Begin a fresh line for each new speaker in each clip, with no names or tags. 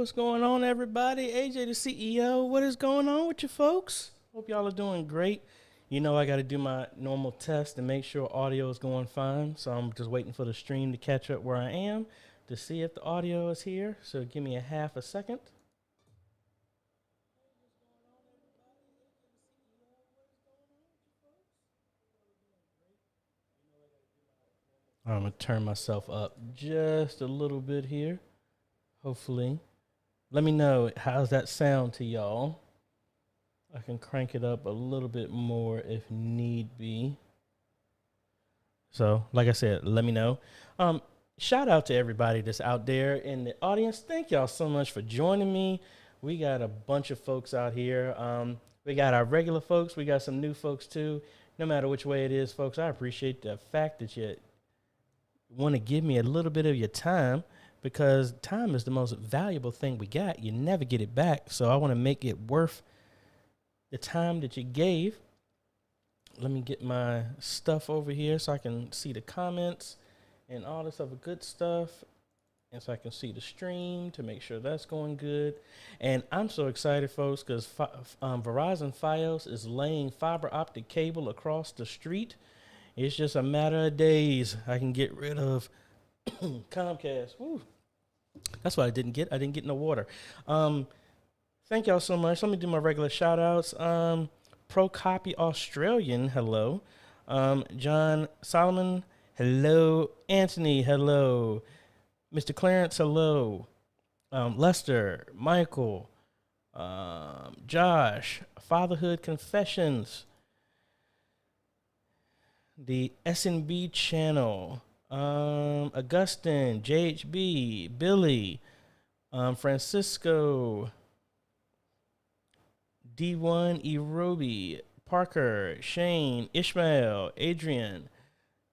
what's going on, everybody? AJ the CEO. What is going on with you folks? Hope y'all are doing great. You know I got to do my normal test and make sure audio is going fine. So I'm just waiting for the stream to catch up where I am to see if the audio is here. So give me a half a second. I'm going to turn myself up just a little bit here. Hopefully. Let me know, how's that sound to y'all? I can crank it up a little bit more if need be. So, like I said, let me know. Shout out to everybody that's out there in the audience. Thank y'all so much for joining me. We got a bunch of folks out here. We got our regular folks. We got some new folks too. No matter which way it is, folks, I appreciate the fact that you want to give me a little bit of your time, because time is the most valuable thing we got. You never get it back. So I want to make it worth the time that you gave. Let me get my stuff over here so I can see the comments and all this other good stuff. And so I can see the stream to make sure that's going good. And I'm so excited, folks, because Verizon Fios is laying fiber optic cable across the street. It's just a matter of days. I can get rid of Comcast. Woo. That's what I didn't get. I didn't get no water. Thank y'all so much. Let me do my regular shout outs. Pro Copy Australian, hello. John Solomon, hello. Anthony, hello. Mr. Clarence, hello. Lester, Michael, Josh, Fatherhood Confessions, the SNB channel, Augustine, JHB, Billy, Francisco, D1, Erobi, Parker, Shane, Ishmael, Adrian,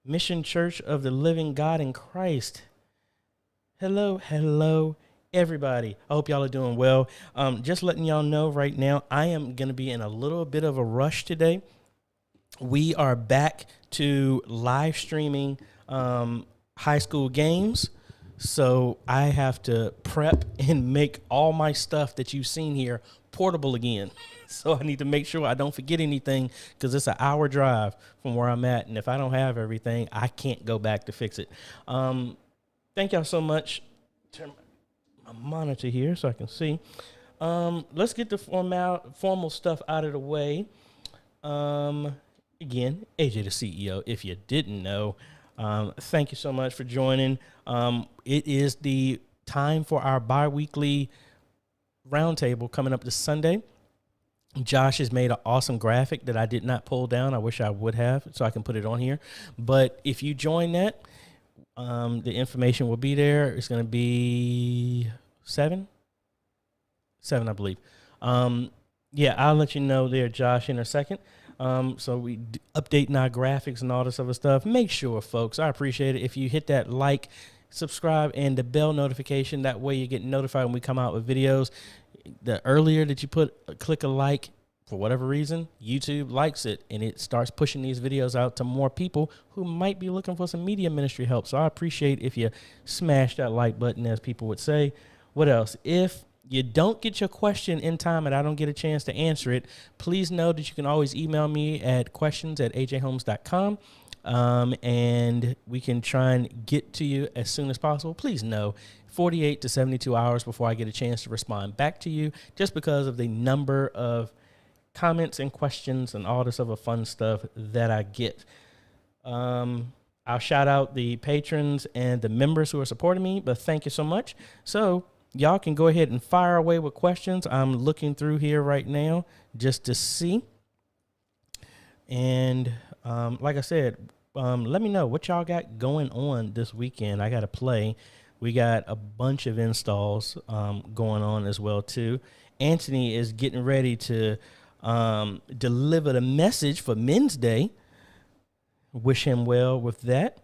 Mission Church of the Living God in Christ. Hello, everybody. I hope y'all are doing well. Just letting y'all know right now, I am going to be in a little bit of a rush today. We are back to live streaming high school games. So I have to prep and make all my stuff that you've seen here portable again. So I need to make sure I don't forget anything, because it's an hour drive from where I'm at. And if I don't have everything, I can't go back to fix it. Thank y'all so much. Turn my monitor here so I can see. Let's get the formal stuff out of the way. Again, AJ the CEO, if you didn't know. Thank you so much for joining. It is the time for our bi-weekly roundtable coming up this Sunday. Josh has made an awesome graphic that I did not pull down. I wish I would have, so I can put it on here. But if you join that, the information will be there. It's going to be 7, I believe. Yeah, I'll let you know there, Josh, in a second. So we updating our graphics and all this other stuff. Make sure, folks, I appreciate it if you hit that like, subscribe, and the bell notification. That way you get notified when we come out with videos. The earlier that you click a like, for whatever reason, YouTube likes it, and it starts pushing these videos out to more people who might be looking for some media ministry help. So I appreciate if you smash that like button, as people would say. What else? If you don't get your question in time and I don't get a chance to answer it, please know that you can always email me at questions@ajhomes.com. And we can try and get to you as soon as possible. Please know 48 to 72 hours before I get a chance to respond back to you, just because of the number of comments and questions and all this other fun stuff that I get. I'll shout out the patrons and the members who are supporting me, but thank you so much. So y'all can go ahead and fire away with questions. I'm looking through here right now just to see. And like I said, let me know what y'all got going on this weekend. I got to play. We got a bunch of installs going on as well, too. Anthony is getting ready to deliver the message for Men's Day. Wish him well with that.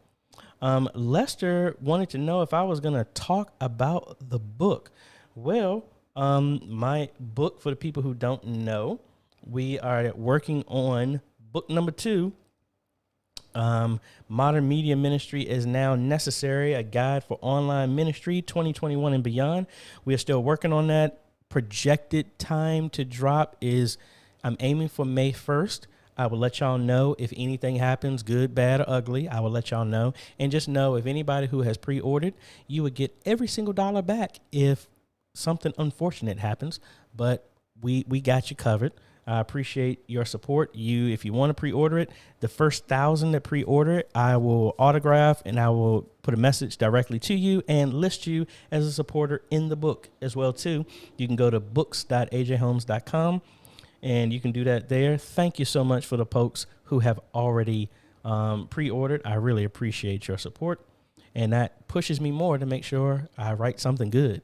Lester wanted to know if I was going to talk about the book. Well, my book, for the people who don't know, we are working on book number 2 Modern Media Ministry is now necessary, a guide for online ministry 2021 and beyond. We are still working on that. Projected time to drop is, I'm aiming for May 1st. I will let y'all know if anything happens, good, bad, or ugly. I will let y'all know. And just know, if anybody who has pre-ordered, you would get every single dollar back if something unfortunate happens. But we got you covered. I appreciate your support. If you want to pre-order it, the first 1,000 that pre-order it, I will autograph and I will put a message directly to you and list you as a supporter in the book as well too. You can go to books.ajhomes.com and you can do that there. Thank you so much for the folks who have already pre-ordered. I really appreciate your support, and that pushes me more to make sure I write something good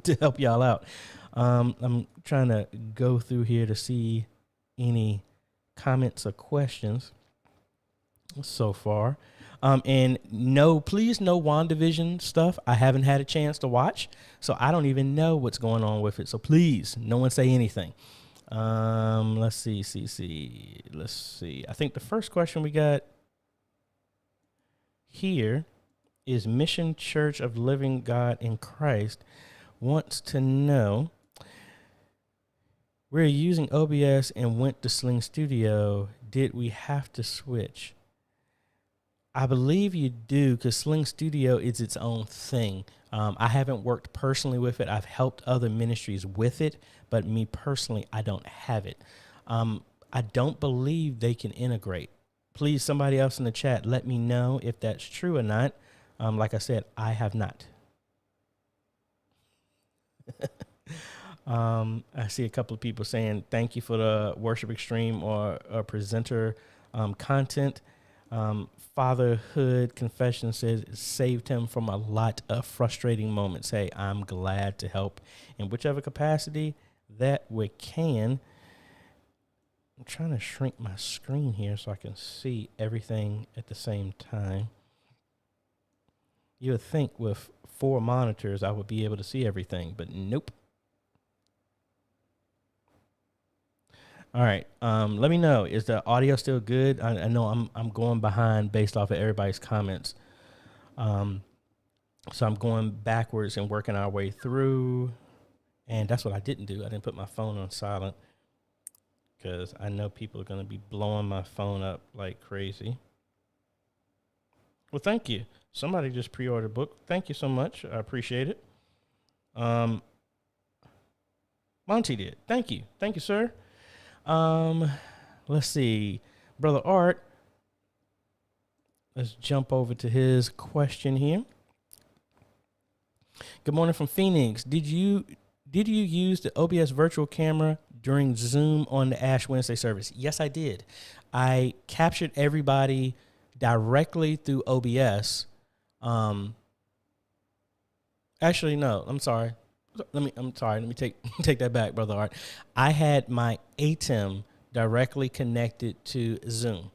to help y'all out. I'm trying to go through here to see any comments or questions so far. And no, please, no WandaVision stuff. I haven't had a chance to watch, so I don't even know what's going on with it. So please, no one say anything. Let's see. Let's see. I think the first question we got here is Mission Church of Living God in Christ wants to know, we're using OBS and went to Sling Studio. Did we have to switch? I believe you do, because Sling Studio is its own thing. I haven't worked personally with it. I've helped other ministries with it, but me personally, I don't have it. I don't believe they can integrate. Please, somebody else in the chat, let me know if that's true or not. Like I said, I have not. I see a couple of people saying thank you for the Worship Extreme or presenter content. Fatherhood Confession says it saved him from a lot of frustrating moments. Hey, I'm glad to help in whichever capacity that we can. I'm trying to shrink my screen here so I can see everything at the same time. You would think with 4 monitors I would be able to see everything, but nope. All right. Let me know. Is the audio still good? I know I'm going behind based off of everybody's comments. So I'm going backwards and working our way through. And that's what I didn't do. I didn't put my phone on silent because I know people are going to be blowing my phone up like crazy. Well, thank you. Somebody just pre-ordered a book. Thank you so much. I appreciate it. Monty did. Thank you. Thank you, sir. Let's see. Brother Art. Let's jump over to his question here. Good morning from Phoenix. Did you use the OBS virtual camera during Zoom on the Ash Wednesday service? Yes, I did. I captured everybody directly through OBS. Actually, no, I'm sorry. Let me take that back, Brother Art. I had my ATEM directly connected to Zoom.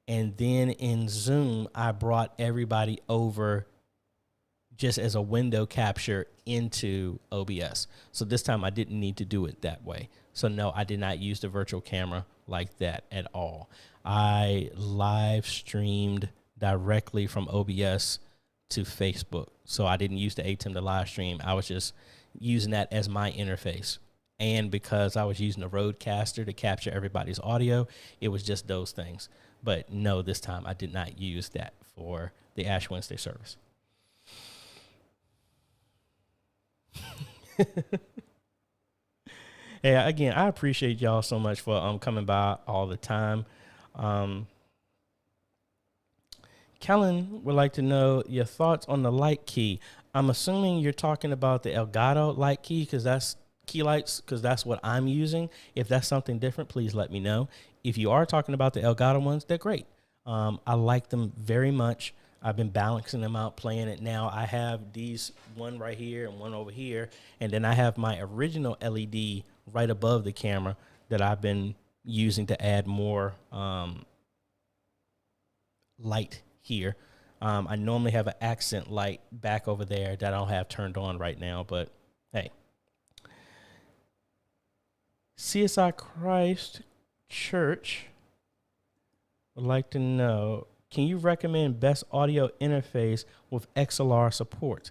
And then in Zoom, I brought everybody over just as a window capture into OBS. So this time I didn't need to do it that way. So no, I did not use the virtual camera like that at all. I live streamed directly from OBS to Facebook. So I didn't use the ATEM to live stream. I was just using that as my interface. And because I was using a Rodecaster to capture everybody's audio, it was just those things. But no, this time I did not use that for the Ash Wednesday service. Yeah, again, I appreciate y'all so much for coming by all the time. Kellen would like to know your thoughts on the light key. I'm assuming you're talking about the Elgato light key because that's key lights, because that's what I'm using. If that's something different, please let me know. If you are talking about the Elgato ones, they're great. I like them very much. I've been balancing them out, playing it now. I have these, one right here and one over here, and then I have my original LED right above the camera that I've been using to add more light here. I normally have an accent light back over there that I don't have turned on right now, but hey. CSI Christ Church would like to know, can you recommend best audio interface with XLR support?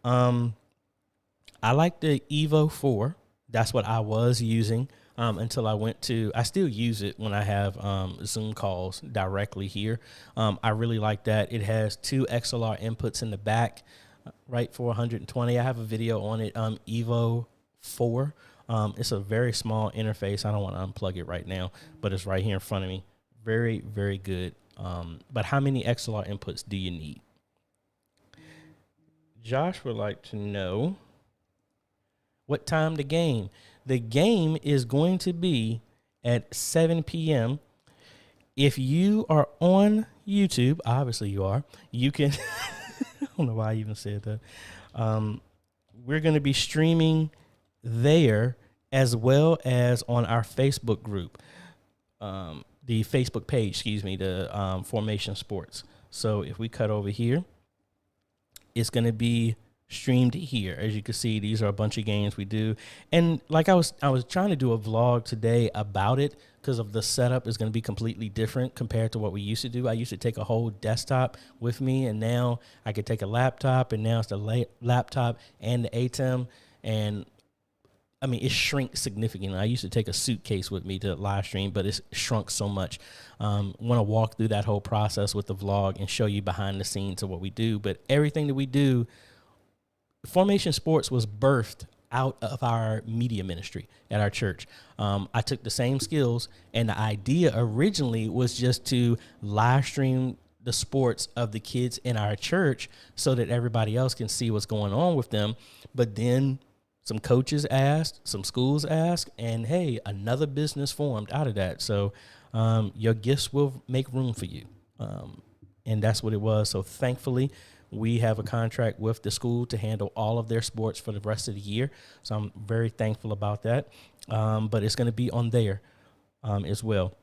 I like the Evo 4. That's what I was using until I still use it when I have Zoom calls directly here. I really like that. It has 2 XLR inputs in the back, right, for 120. I have a video on it, Evo 4. It's a very small interface. I don't want to unplug it right now, but it's right here in front of me. Very, very good. But how many XLR inputs do you need? Josh would like to know what time the game. The game is going to be at 7 p.m. If you are on YouTube, obviously you are, you can, I don't know why I even said that. We're going to be streaming there as well as on our Facebook group, the Facebook page, the Formation Sports. So if we cut over here, it's going to be streamed here. As you can see, these are a bunch of games we do. And like I was trying to do a vlog today about it because of the setup is going to be completely different compared to what we used to do. I used to take a whole desktop with me, and now I could take a laptop, and now it's the laptop and the ATEM. And I mean, it shrinks significantly. I used to take a suitcase with me to live stream, but it's shrunk so much. Want to walk through that whole process with the vlog and show you behind the scenes of what we do. But everything that we do, Formation Sports was birthed out of our media ministry at our church. I took the same skills, and the idea originally was just to live stream the sports of the kids in our church so that everybody else can see what's going on with them. But then some coaches asked, some schools asked, and hey, another business formed out of that. So your gifts will make room for you. And that's what it was. So thankfully, we have a contract with the school to handle all of their sports for the rest of the year. So I'm very thankful about that. But it's going to be on there as well.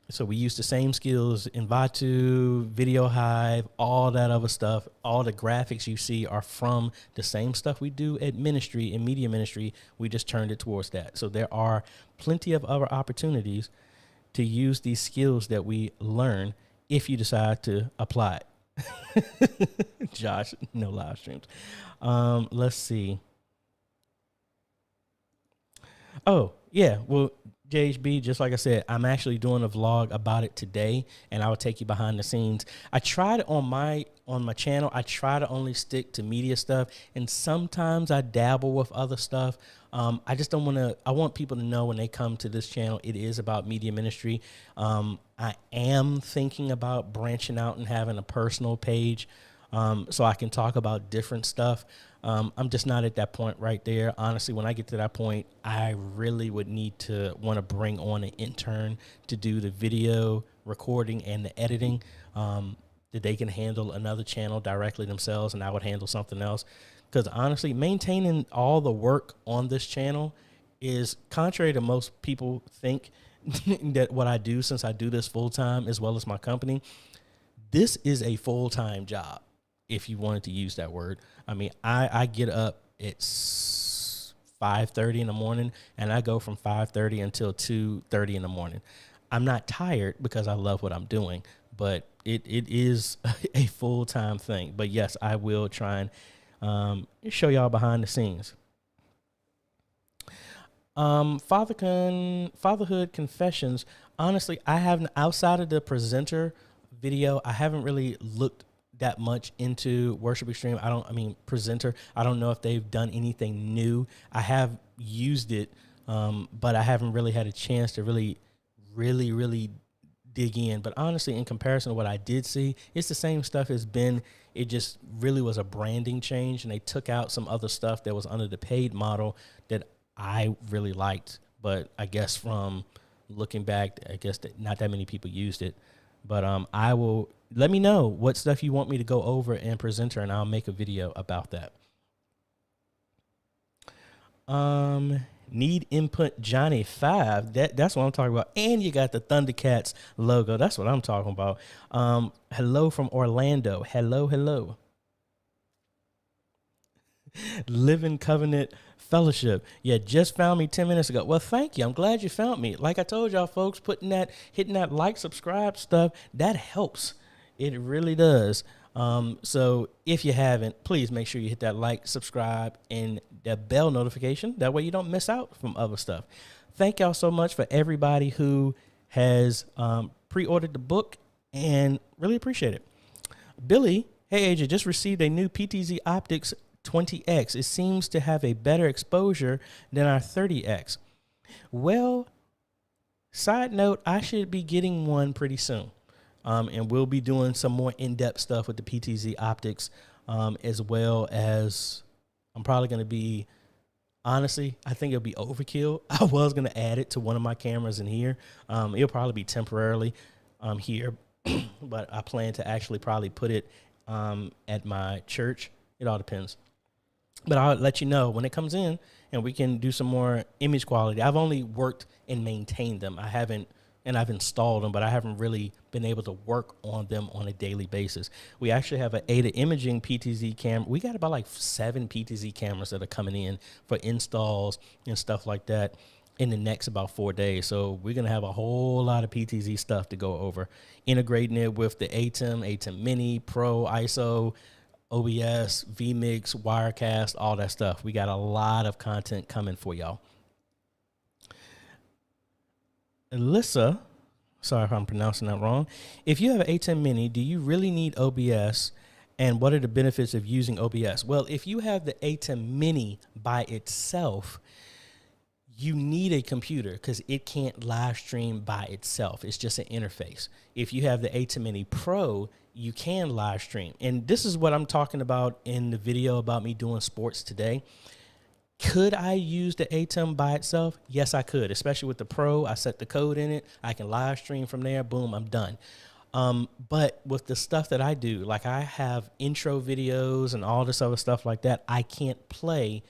So we use the same skills, Envato, Video Hive, all that other stuff. All the graphics you see are from the same stuff we do at ministry, in media ministry. We just turned it towards that. So there are plenty of other opportunities to use these skills that we learn if you decide to apply it. Josh, no live streams. Let's see. Oh, yeah. Well, JHB, just like I said, I'm actually doing a vlog about it today, and I will take you behind the scenes. I tried on my channel, I try to only stick to media stuff, and sometimes I dabble with other stuff. I just don't want to, I want people to know when they come to this channel, it is about media ministry. I am thinking about branching out and having a personal page so I can talk about different stuff. I'm just not at that point right there. Honestly, when I get to that point, I really would need to want to bring on an intern to do the video recording and the editing, that they can handle another channel directly themselves, and I would handle something else. Because honestly, maintaining all the work on this channel is contrary to most people think that what I do, since I do this full time as well as my company, this is a full-time job, if you wanted to use that word. I mean, I get up at 5:30 in the morning, and I go from 5:30 until 2:30 in the morning. I'm not tired because I love what I'm doing, but it is a full-time thing. But yes, I will try and show y'all behind the scenes. Fatherhood confessions. Honestly, I haven't, outside of the presenter video, I haven't really looked that much into Worship Extreme. Presenter. I don't know if they've done anything new. I have used it, but I haven't really had a chance to really dig in. But honestly, in comparison to what I did see, it's the same stuff as been. It just really was a branding change, and they took out some other stuff that was under the paid model that I really liked. But I guess from looking back, I guess that not that many people used it. But I will, let me know what stuff you want me to go over in Presenter, and I'll make a video about that. Need input Johnny 5. That's what I'm talking about. And you got the Thundercats logo. That's what I'm talking about. Hello from Orlando. Hello. Living Covenant Fellowship. Yeah, just found me 10 minutes ago. Well, thank you. I'm glad you found me. Like I told y'all, folks, hitting that like, subscribe stuff, that helps. It really does. So if you haven't, please make sure you hit that like, subscribe, and the bell notification. That way you don't miss out from other stuff. Thank y'all so much for everybody who has pre-ordered the book, and really appreciate it. Billy, hey AJ, just received a new PTZ Optics 20X. It seems to have a better exposure than our 30X. Well, side note, I should be getting one pretty soon. And we'll be doing some more in-depth stuff with the PTZ Optics, as well as I'm probably going to be, honestly, I think it'll be overkill. I was going to add it to one of my cameras in here. It'll probably be temporarily here, but I plan to actually probably put it at my church. It all depends. But I'll let you know when it comes in, and we can do some more image quality. I've only worked and maintained them. I've installed them, but I haven't really been able to work on them on a daily basis. We actually have an ADA imaging PTZ camera. We got about like 7 PTZ cameras that are coming in for installs and stuff like that in the next about 4 days. So we're going to have a whole lot of PTZ stuff to go over, integrating it with the ATEM Mini, Pro, ISO, OBS, vMix, Wirecast, all that stuff. We got a lot of content coming for y'all. Alyssa, sorry if I'm pronouncing that wrong. If you have an ATEM Mini, do you really need OBS? And what are the benefits of using OBS? Well, if you have the ATEM Mini by itself, you need a computer because it can't live stream by itself. It's just an interface. If you have the ATEM Mini Pro, you can live stream. And this is what I'm talking about in the video about me doing sports today. Could I use the ATEM by itself? Yes, I could, especially with the Pro. I set the code in it. I can live stream from there. Boom, I'm done. But with the stuff that I do, like I have intro videos and all this other stuff like that, I can't play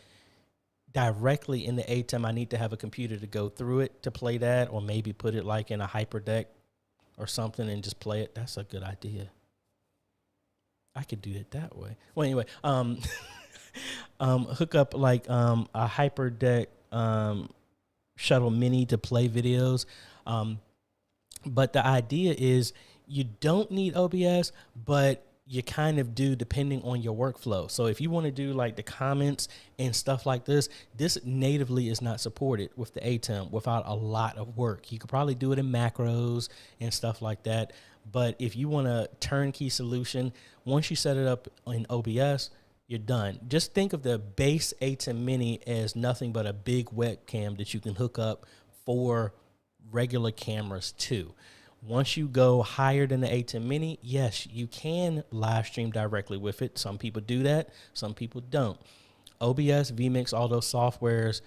directly in the ATEM. I need to have a computer to go through it to play that, or maybe put it like in a hyperdeck or something and just play it. That's a good idea. I could do it that way. Well, anyway, hook up like a hyperdeck shuttle mini to play videos. But the idea is you don't need OBS, but you kind of do depending on your workflow. So if you want to do like the comments and stuff like this, this natively is not supported with the ATEM without a lot of work. You could probably do it in macros and stuff like that. But if you want a turnkey solution, once you set it up in OBS, you're done. Just think of the base ATEM Mini as nothing but a big webcam that you can hook up for regular cameras too. Once you go higher than the ATEM Mini, yes, you can live stream directly with it. Some people do that. Some people don't. OBS, vMix, all those softwares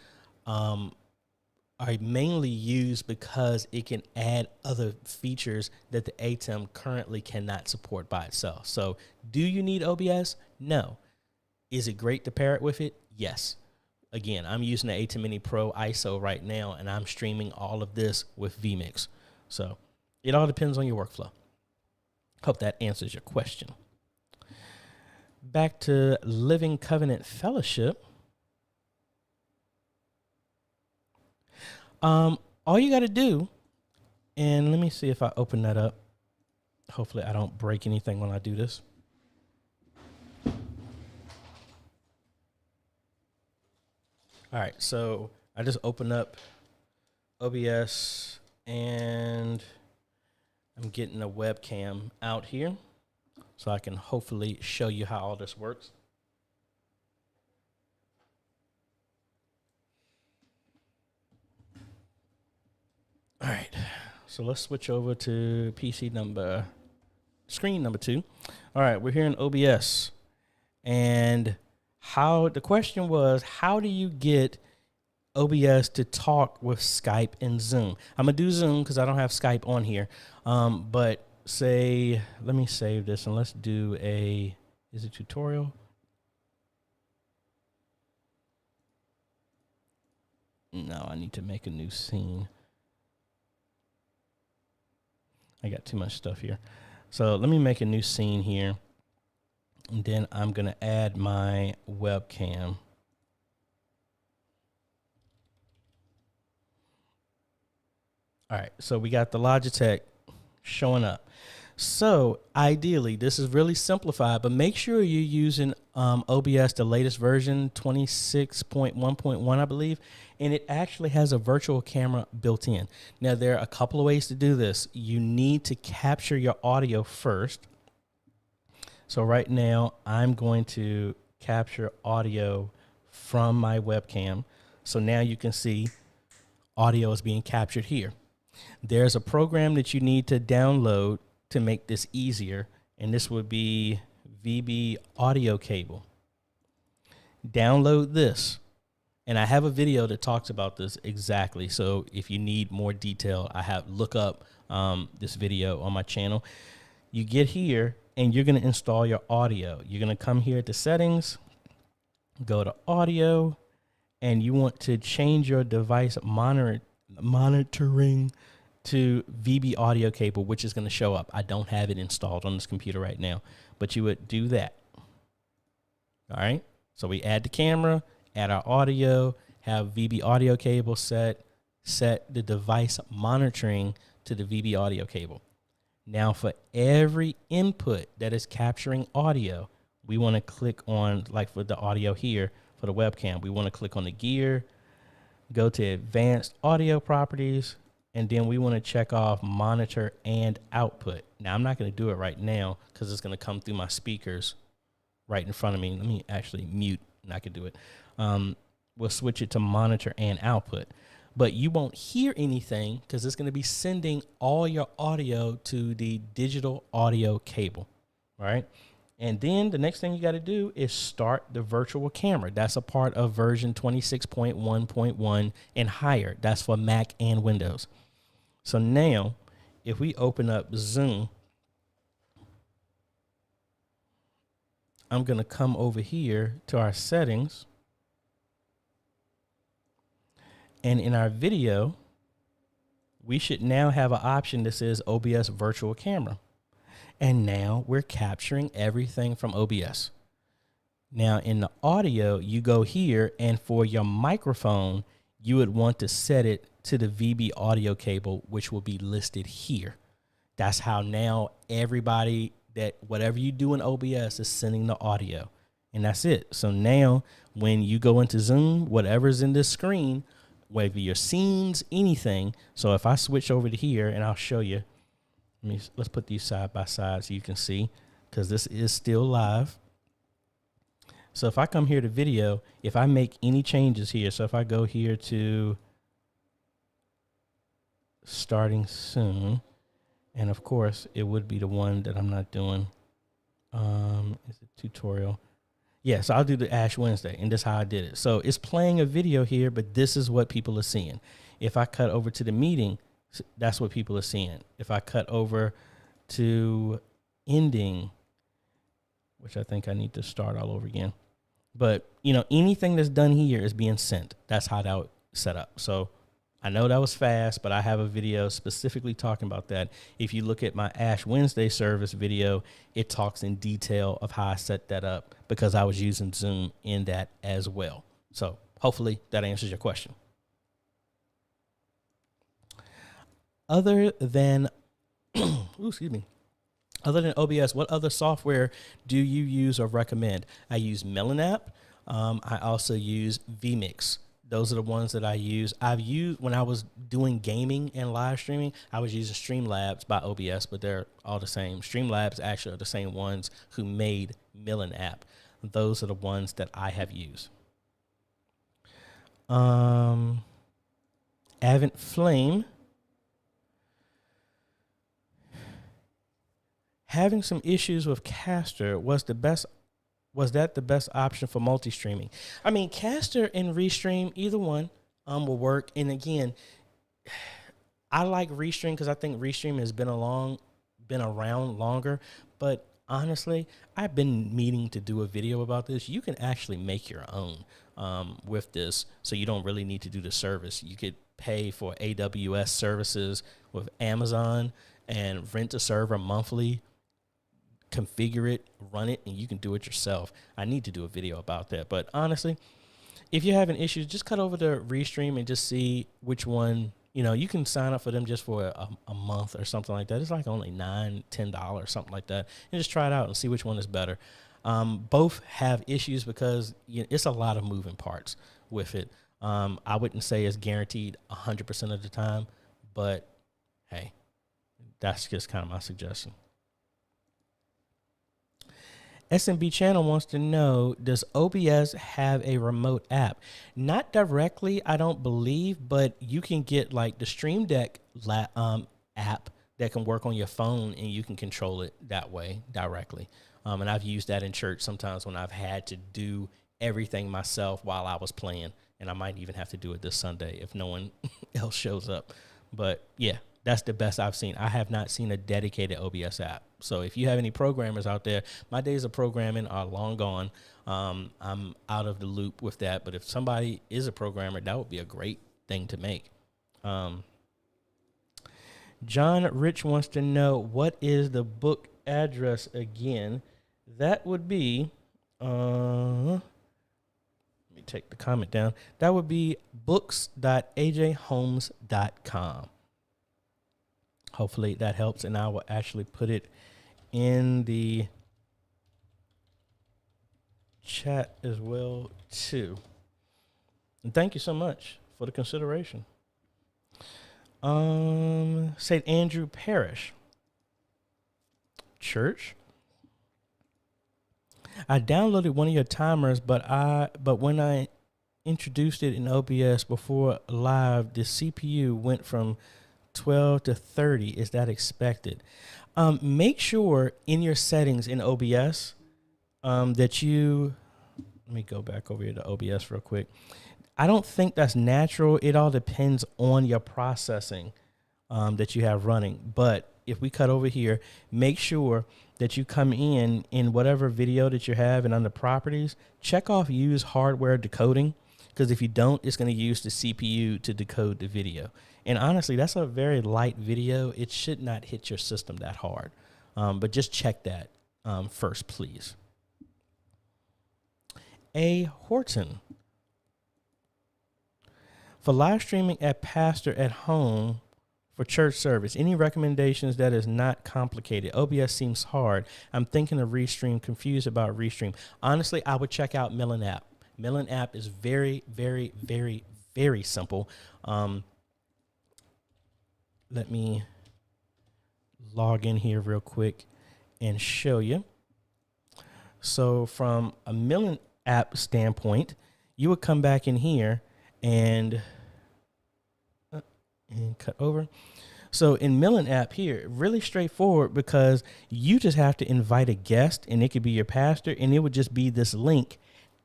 are mainly used because it can add other features that the ATEM currently cannot support by itself. So do you need OBS? No. Is it great to pair it with it? Yes. Again, I'm using the ATEM Mini Pro ISO right now, and I'm streaming all of this with vMix. So it all depends on your workflow. Hope that answers your question. Back to Living Covenant Fellowship. All you got to do, and let me see if I open that up. Hopefully I don't break anything when I do this. All right, so I just opened up OBS, and I'm getting a webcam out here so I can hopefully show you how all this works. All right, so let's switch over to screen number 2. All right, we're here in OBS, and the question was, how do you get OBS to talk with Skype and Zoom? I'm gonna do Zoom because I don't have Skype on here, but let me save this and let's do is it tutorial? No, I need to make a new scene. I got too much stuff here. So let me make a new scene here. And then I'm going to add my webcam. All right, so we got the Logitech showing up. So ideally, this is really simplified, but make sure you're using OBS, the latest version, 26.1.1, I believe, and it actually has a virtual camera built in. Now, there are a couple of ways to do this. You need to capture your audio first. So right now, I'm going to capture audio from my webcam. So now you can see audio is being captured here. There's a program that you need to download to make this easier, and this would be VB audio cable. Download this, and I have a video that talks about this exactly. So if you need more detail, I have look up this video on my channel. You get here, and you're going to install your audio. You're going to come here to settings, go to audio, and you want to change your device monitoring to VB audio cable, which is going to show up. I don't have it installed on this computer right now, but you would do that. All right. So we add the camera, add our audio, have VB audio cable set the device monitoring to the VB audio cable. Now for every input that is capturing audio, we want to click on, like for the audio here for the webcam, we want to click on the gear, go to advanced audio properties, and then we want to check off monitor and output. Now, I'm not going to do it right now because it's going to come through my speakers right in front of me. Let me actually mute, and I can do it. We'll switch it to monitor and output. But you won't hear anything because it's going to be sending all your audio to the digital audio cable, right? And then the next thing you got to do is start the virtual camera. That's a part of version 26.1.1 and higher. That's for Mac and Windows. So now, if we open up Zoom, I'm going to come over here to our settings. And in our video, we should now have an option that says OBS virtual camera. And now we're capturing everything from OBS. Now in the audio, you go here, and for your microphone, you would want to set it to the VB audio cable, which will be listed here. That's how now everybody that whatever you do in OBS is sending the audio, and that's it. So now when you go into Zoom, whatever's in this screen, whether your scenes, anything. So if I switch over to here, and I'll show you, let's put these side by side so you can see, because this is still live. So if I come here to video, if I make any changes here, so if I go here to starting soon, and of course it would be the one that I'm not doing. Is it tutorial? Yeah, so I'll do the Ash Wednesday, and this is how I did it. So it's playing a video here, but this is what people are seeing. If I cut over to the meeting, that's what people are seeing. If I cut over to ending, which I think I need to start all over again. But, you know, anything that's done here is being sent. That's how that would set up. So I know that was fast, but I have a video specifically talking about that. If you look at my Ash Wednesday service video, it talks in detail of how I set that up because I was using Zoom in that as well. So hopefully that answers your question. Other than, other than OBS, what other software do you use or recommend? I use Melon app. I also use vMix. Those are the ones that I use. I've used when I was doing gaming and live streaming, I was using Streamlabs by OBS, but they're all the same. Streamlabs actually are the same ones who made Melon app. Those are the ones that I have used. Avent Flame. Having some issues with Caster, was that the best option for multi-streaming? I mean, Caster and Restream, either one will work. And again, I like Restream because I think Restream has been around longer. But honestly, I've been meaning to do a video about this. You can actually make your own with this, so you don't really need to do the service. You could pay for AWS services with Amazon and rent a server monthly. configure it, run it, and you can do it yourself. I need to do a video about that. But honestly, if you're having issues, just cut over to Restream and just see which one. You can sign up for them just for a month or something like that. It's like only $9, $10, something like that. And just try it out and see which one is better. Both have issues because it's a lot of moving parts with it. I wouldn't say it's guaranteed 100% of the time, but hey, that's just kind of my suggestion. SMB Channel wants to know, does OBS have a remote app? Not directly, I don't believe, but you can get like the Stream Deck app that can work on your phone, and you can control it that way directly. And I've used that in church sometimes when I've had to do everything myself while I was playing, and I might even have to do it this Sunday if no one else shows up. But yeah, that's the best I've seen. I have not seen a dedicated OBS app. So if you have any programmers out there, my days of programming are long gone. I'm out of the loop with that. But if somebody is a programmer, that would be a great thing to make. John Rich wants to know, what is the book address again? That would be, let me take the comment down. That would be books.ajayhomes.com. Hopefully that helps, and I will actually put it in the chat as well too. And thank you so much for the consideration. St. Andrew Parish Church. I downloaded one of your timers, but when I introduced it in OBS before live, the CPU went from 12 to 30. Is that expected? Make sure in your settings in OBS that you, let me go back over here to OBS real quick. I don't think that's natural. It all depends on your processing that you have running. But if we cut over here, make sure that you come in whatever video that you have, and under properties, check off use hardware decoding. Because if you don't, it's going to use the CPU to decode the video. And honestly, that's a very light video. It should not hit your system that hard. But just check that first, please. A. Horton. For live streaming at pastor at home for church service, any recommendations that is not complicated? OBS seems hard. I'm thinking of Restream, confused about Restream. Honestly, I would check out Millen app. Millen app is very, very, very, very simple. Let me log in here real quick and show you. So from a Millen app standpoint, you would come back in here and cut over. So in Millen app here, really straightforward, because you just have to invite a guest, and it could be your pastor, and it would just be this link.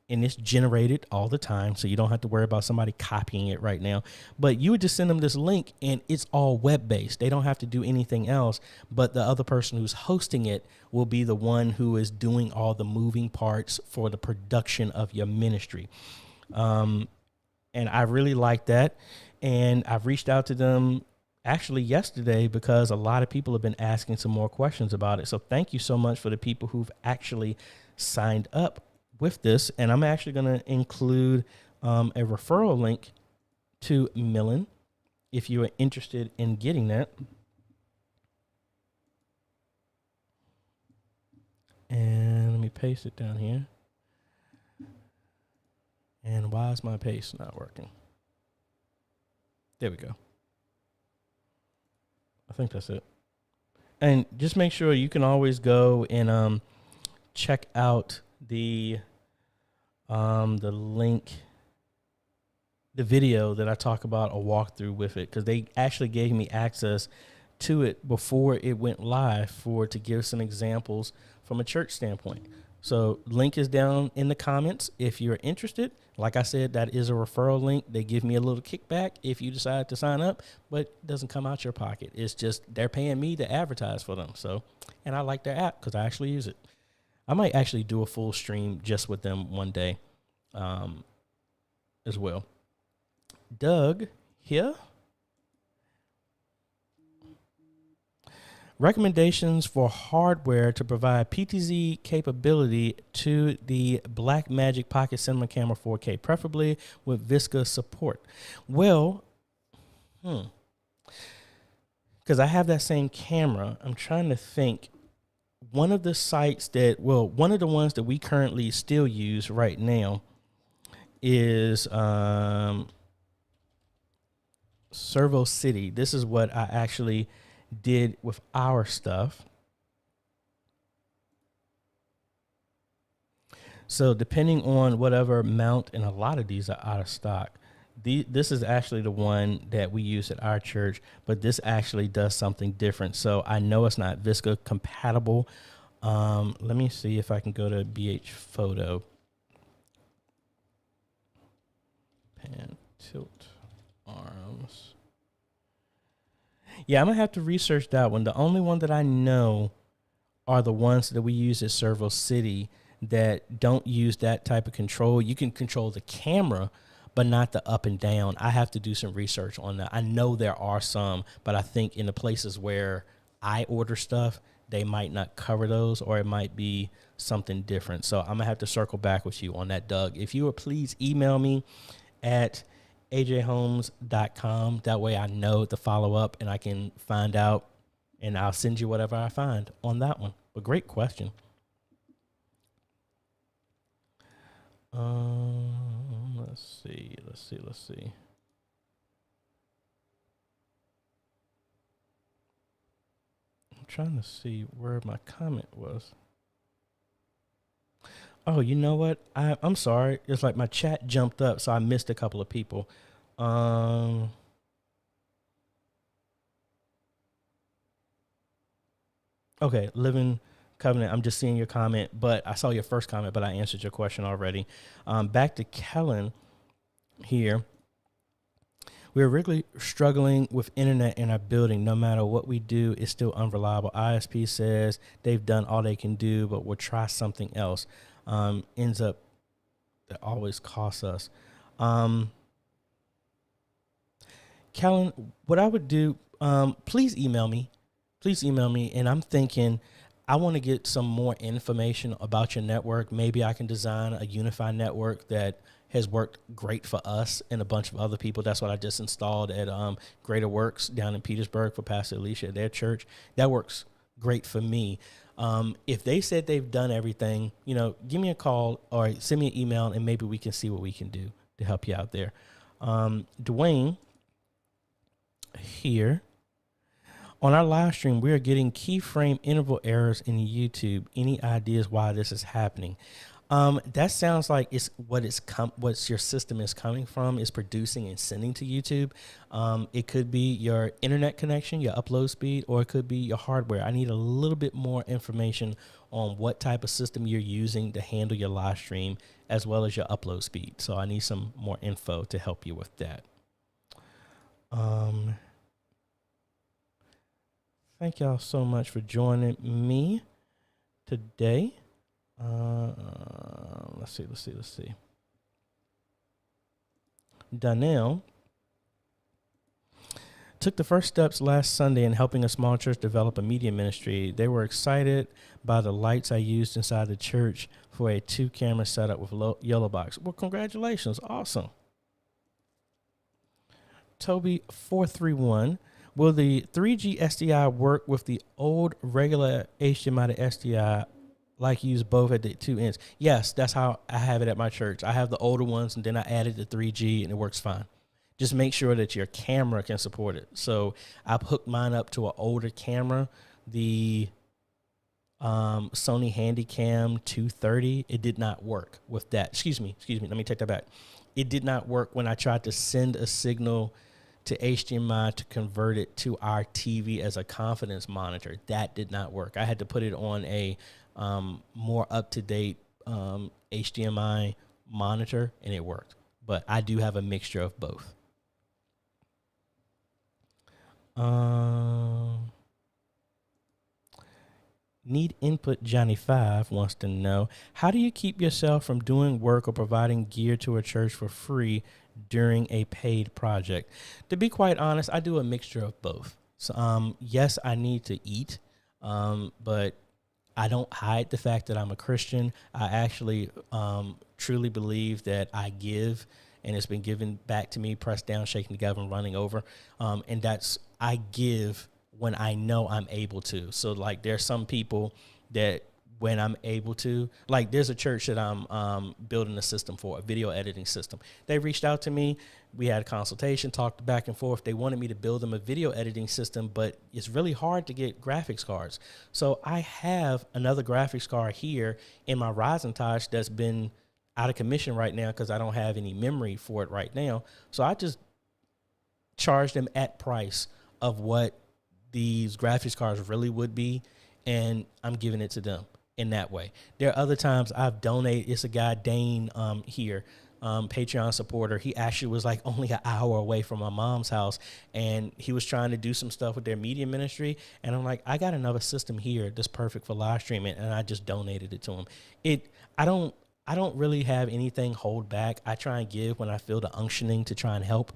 And it's generated all the time, so you don't have to worry about somebody copying it right now. But you would just send them this link, and it's all web-based. They don't have to do anything else, but the other person who's hosting it will be the one who is doing all the moving parts for the production of your ministry. And I really like that. And I've reached out to them actually yesterday because a lot of people have been asking some more questions about it. So thank you so much for the people who've actually signed up with this. And I'm actually going to include a referral link to Millen if you are interested in getting that. And let me paste it down here. And why is my paste not working? There we go. I think that's it. And just make sure you can always go and check out the link, the video that I talk about, a walkthrough with it, because they actually gave me access to it before it went live to give some examples from a church standpoint. So link is down in the comments if you're interested. Like I said, that is a referral link. They give me a little kickback if you decide to sign up, but it doesn't come out your pocket. It's just they're paying me to advertise for them. So, and I like their app because I actually use it. I might actually do a full stream just with them one day as well. Doug here. Recommendations for hardware to provide PTZ capability to the Blackmagic Pocket Cinema Camera 4K, preferably with VISCA support. Well, because I have that same camera, I'm trying to think. One of the sites one of the ones that we currently still use right now is Servo City. This is what I actually did with our stuff. So depending on whatever mount, and a lot of these are out of stock. This is actually the one that we use at our church, but this actually does something different. So I know it's not VISCA compatible. Let me see if I can go to BH Photo. Pan, tilt, arms. Yeah, I'm going to have to research that one. The only one that I know are the ones that we use at Servo City that don't use that type of control. You can control the camera, but not the up and down. I have to do some research on that. I know there are some, but I think in the places where I order stuff, they might not cover those, or it might be something different. So I'm going to have to circle back with you on that, Doug. If you would please email me at AJayhomes.com. That way I know to follow up and I can find out, and I'll send you whatever I find on that one. But great question. Let's see. I'm trying to see where my comment was. Oh, you know what? I'm sorry. It's like my chat jumped up, so I missed a couple of people. Okay, Living Covenant, I'm just seeing your comment, but I saw your first comment, but I answered your question already. Back to Kellen here. We're really struggling with internet in our building. No matter what we do, it's still unreliable. ISP says they've done all they can do, but we'll try something else. Ends up, that always costs us. Kellen, what I would do, please email me. And I'm thinking, I want to get some more information about your network. Maybe I can design a unified network that has worked great for us and a bunch of other people. That's what I just installed at Greater Works down in Petersburg for Pastor Alicia at their church. That works great for me. If they said they've done everything, give me a call or send me an email, and maybe we can see what we can do to help you out there. Dwayne here. On our live stream, we are getting keyframe interval errors in YouTube. Any ideas why this is happening? That sounds like it's what your system is coming from, is producing and sending to YouTube. It could be your internet connection, your upload speed, or it could be your hardware. I need a little bit more information on what type of system you're using to handle your live stream, as well as your upload speed. So I need some more info to help you with that. Thank y'all so much for joining me today. Let's see. Donnell took the first steps last Sunday in helping a small church develop a media ministry. They were excited by the lights I used inside the church for a 2-camera setup with yellow box. Well, congratulations. Awesome. Toby 431. Will the 3G SDI work with the old regular HDMI to SDI, like use both at the 2 ends? Yes, that's how I have it at my church. I have the older ones, and then I added the 3G, and it works fine. Just make sure that your camera can support it. So I've hooked mine up to an older camera, the Sony Handycam 230. It did not work with that. Excuse me. Let me take that back. It did not work when I tried to send a signal to HDMI to convert it to our TV as a confidence monitor. That did not work. I had to put it on a more up-to-date HDMI monitor, and it worked. But I do have a mixture of both. Need Input Johnny 5 wants to know, how do you keep yourself from doing work or providing gear to a church for free during a paid project? To be quite honest, I do a mixture of both. So, yes, I need to eat. But I don't hide the fact that I'm a Christian. I actually truly believe that I give, and it's been given back to me, pressed down, shaken together, and running over. And that's, I give when I know I'm able to. So like there's some people that when I'm able to, like there's a church that I'm building a system for, a video editing system. They reached out to me. We had a consultation, talked back and forth. They wanted me to build them a video editing system, but it's really hard to get graphics cards. So I have another graphics card here in my Ryzen Taj that's been out of commission right now because I don't have any memory for it right now. So I just charge them at price of what these graphics cards really would be, and I'm giving it to them in that way. There are other times I've donated. It's a guy, Dane, here, Patreon supporter. He actually was like only an hour away from my mom's house, and he was trying to do some stuff with their media ministry. And I'm like, I got another system here that's perfect for live streaming, and I just donated it to him. I don't really have anything hold back. I try and give when I feel the unctioning to try and help,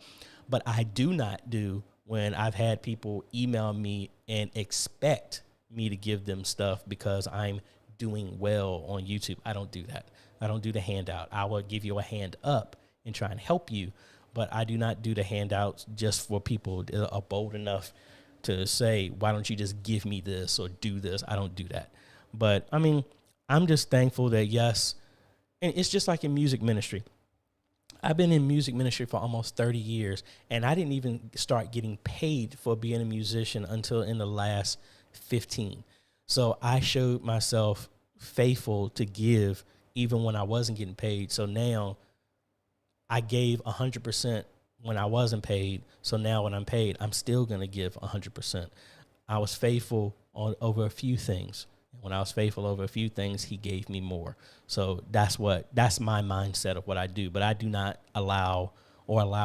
but I do not do when I've had people email me and expect me to give them stuff because I'm doing well on YouTube. I don't do that. I don't do the handout. I will give you a hand up and try and help you, but I do not do the handouts just for people that are bold enough to say, why don't you just give me this or do this? I don't do that. But I mean, I'm just thankful that, yes, and it's just like in music ministry. I've been in music ministry for almost 30 years, and I didn't even start getting paid for being a musician until in the last 15. So I showed myself faithful to give even when I wasn't getting paid. So now I gave 100% when I wasn't paid. So now when I'm paid, I'm still going to give 100%. I was faithful over a few things. When I was faithful over a few things, he gave me more. So that's my mindset of what I do. But I do not allow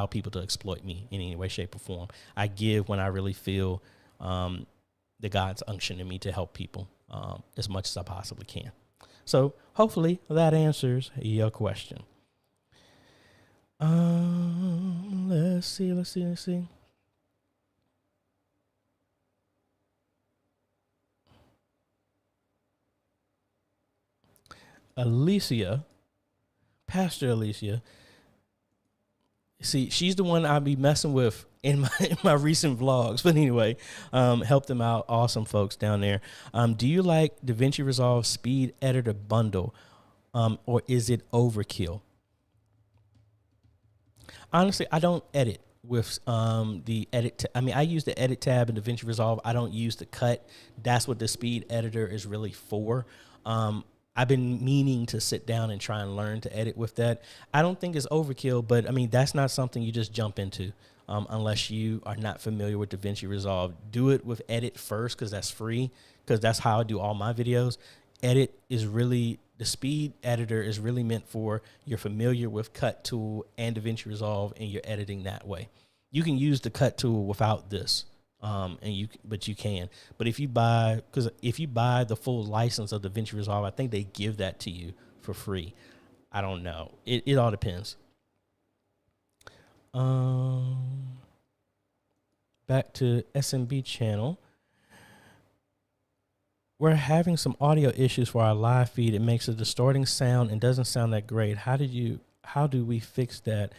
people to exploit me in any way, shape, or form. I give when I really feel the God's unction in me to help people as much as I possibly can. So hopefully that answers your question. Let's see. Alicia, Pastor Alicia. See, she's the one I'll be messing with in my recent vlogs. But anyway, help them out. Awesome folks down there. Do you like DaVinci Resolve Speed Editor Bundle, or is it overkill? Honestly, I don't edit with the edit. I use the edit tab in DaVinci Resolve. I don't use the cut. That's what the speed editor is really for. I've been meaning to sit down and try and learn to edit with that. I don't think it's overkill, but I mean, that's not something you just jump into unless you are not familiar with DaVinci Resolve. Do it with edit first because that's free, because that's how I do all my videos. Edit is really, the speed editor is really meant for you're familiar with cut tool and DaVinci Resolve and you're editing that way. You can use the cut tool without this. But you can. But if you buy the full license of DaVinci Resolve, I think they give that to you for free. I don't know. It all depends. Back to SMB channel. We're having some audio issues for our live feed. It makes a distorting sound and doesn't sound that great. How do we fix that?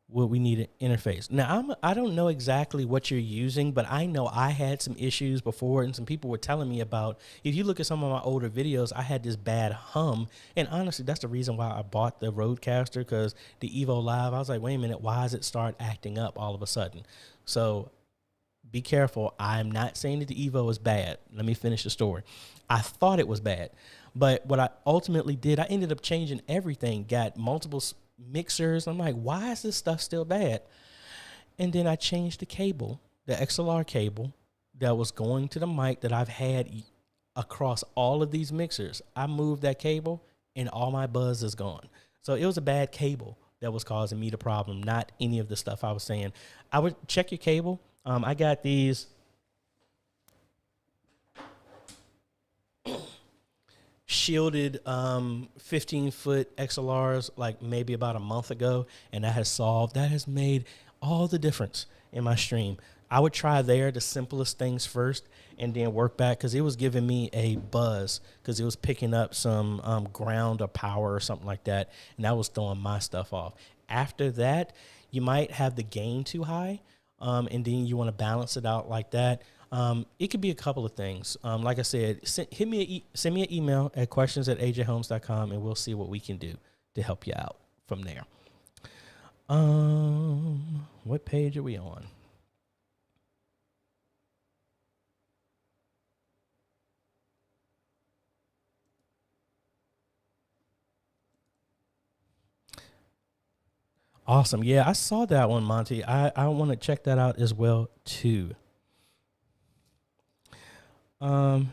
Will we need an interface? Now, I don't know exactly what you're using, but I know I had some issues before, and some people were telling me about, if you look at some of my older videos, I had this bad hum. And honestly, that's the reason why I bought the Rodecaster, because the Evo Live, I was like, wait a minute, why does it start acting up all of a sudden? So be careful. I'm not saying that the Evo is bad. Let me finish the story. I thought it was bad, but what I ultimately did, I ended up changing everything, got multiple mixers. I'm like, why is this stuff still bad? And then I changed the cable, the XLR cable that was going to the mic that I've had across all of these mixers. I moved that cable and all my buzz is gone. So it was a bad cable that was causing me the problem, not any of the stuff I was saying. I would check your cable. I got these shielded 15-foot XLRs like maybe about a month ago, and that has made all the difference in my stream. I would try there the simplest things first and then work back, because it was giving me a buzz because it was picking up some ground or power or something like that, and that was throwing my stuff off. After that, you might have the gain too high, and then you want to balance it out like that. It could be a couple of things. Like I said, send me an email at questions@ajhomes.com, and we'll see what we can do to help you out from there. What page are we on? Awesome. Yeah, I saw that one, Monty. I want to check that out as well, too. Vernico,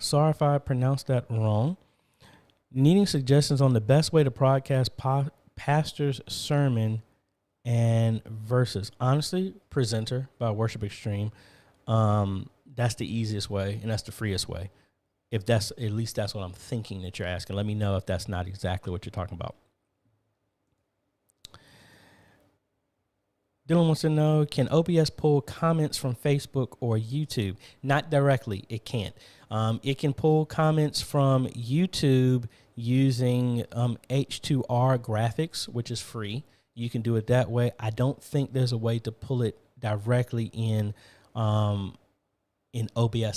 sorry if I pronounced that wrong. Needing suggestions on the best way to broadcast pastor's sermon and verses. Honestly, Presenter by Worship Extreme. That's the easiest way, and that's the freest way. If that's, at least that's what I'm thinking that you're asking. Let me know if that's not exactly what you're talking about. Dylan wants to know, can OBS pull comments from Facebook or YouTube? Not directly. It can't. It can pull comments from YouTube using H2R graphics, which is free. You can do it that way. I don't think there's a way to pull it directly in OBS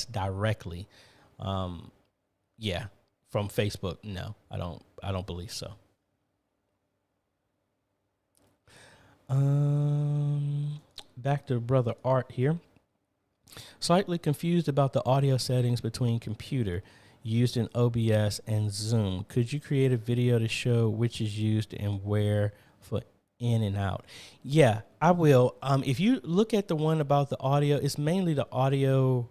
directly. Yeah, from Facebook. No, I don't believe so. Back to Brother Art here. Slightly confused about the audio settings between computer used in OBS and Zoom. Could you create a video to show which is used and where for in and out? Yeah, I will. If you look at the one about the audio, it's mainly the audio,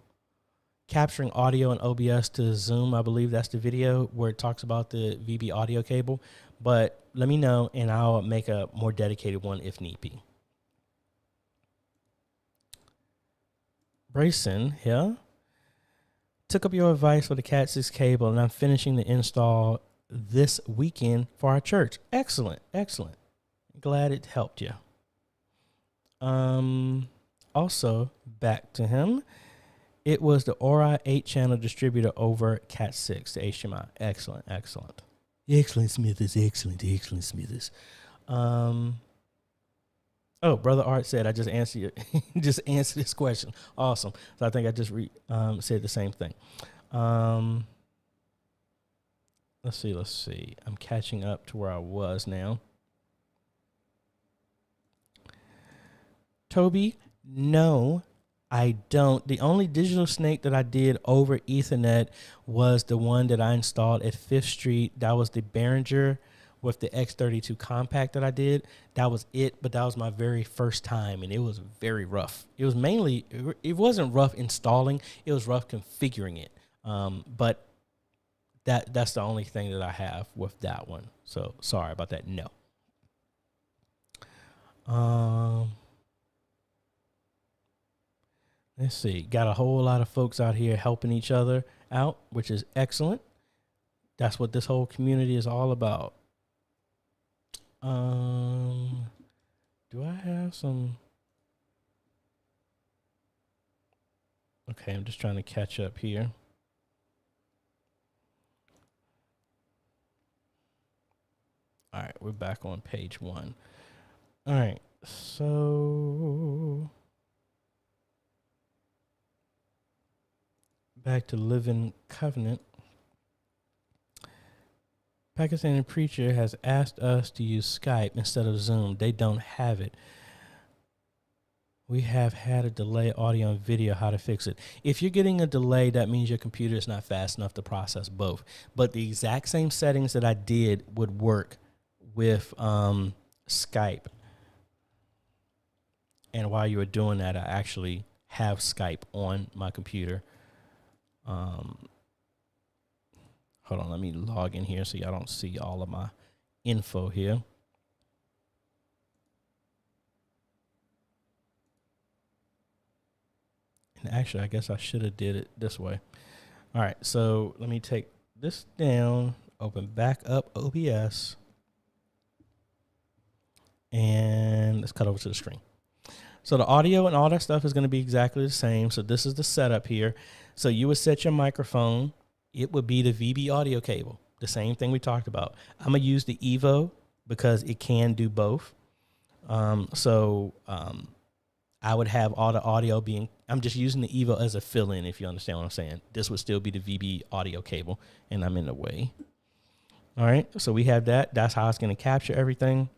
capturing audio in OBS to Zoom. I believe that's the video where it talks about the VB audio cable. But let me know, and I'll make a more dedicated one if need be. Brayson here. Took up your advice for the Cat 6 cable, and I'm finishing the install this weekend for our church. Excellent, excellent. Glad it helped you. Also, back to him. It was the Aura 8-channel distributor over Cat 6 to HDMI. Excellent, excellent. Excellent, Smithers. Excellent, excellent, Smithers. Oh, Brother Art said, I just answered just answered this question. Awesome. So I think I just said the same thing. Let's see. I'm catching up to where I was now. Toby, no, I don't. The only digital snake that I did over Ethernet was the one that I installed at 5th Street. That was the Behringer with the X32 compact that I did. That was it, but that was my very first time, and it was very rough. It was mainly, it wasn't rough installing, it was rough configuring it. But that's the only thing that I have with that one. So sorry about that. No. Let's see. Got a whole lot of folks out here helping each other out, which is excellent. That's what this whole community is all about. Do I have some? Okay, I'm just trying to catch up here. All right, we're back on page 1. All right, so back to Living Covenant. Pakistani preacher has asked us to use Skype instead of Zoom. They don't have it. We have had a delay audio and video. How to fix it? If you're getting a delay, that means your computer is not fast enough to process both. But the exact same settings that I did would work with Skype. And while you were doing that, I actually have Skype on my computer. Hold on, let me log in here so y'all don't see all of my info here. And actually, I guess I should have did it this way. All right, so let me take this down, open back up OBS, and let's cut over to the screen. So the audio and all that stuff is going to be exactly the same. So this is the setup here. So you would set your microphone. It would be the VB audio cable, the same thing we talked about. I'm going to use the Evo because it can do both. I would have all the audio being, I'm just using the Evo as a fill-in, if you understand what I'm saying. This would still be the VB audio cable, and I'm in the way. All right, so we have that. That's how it's going to capture everything.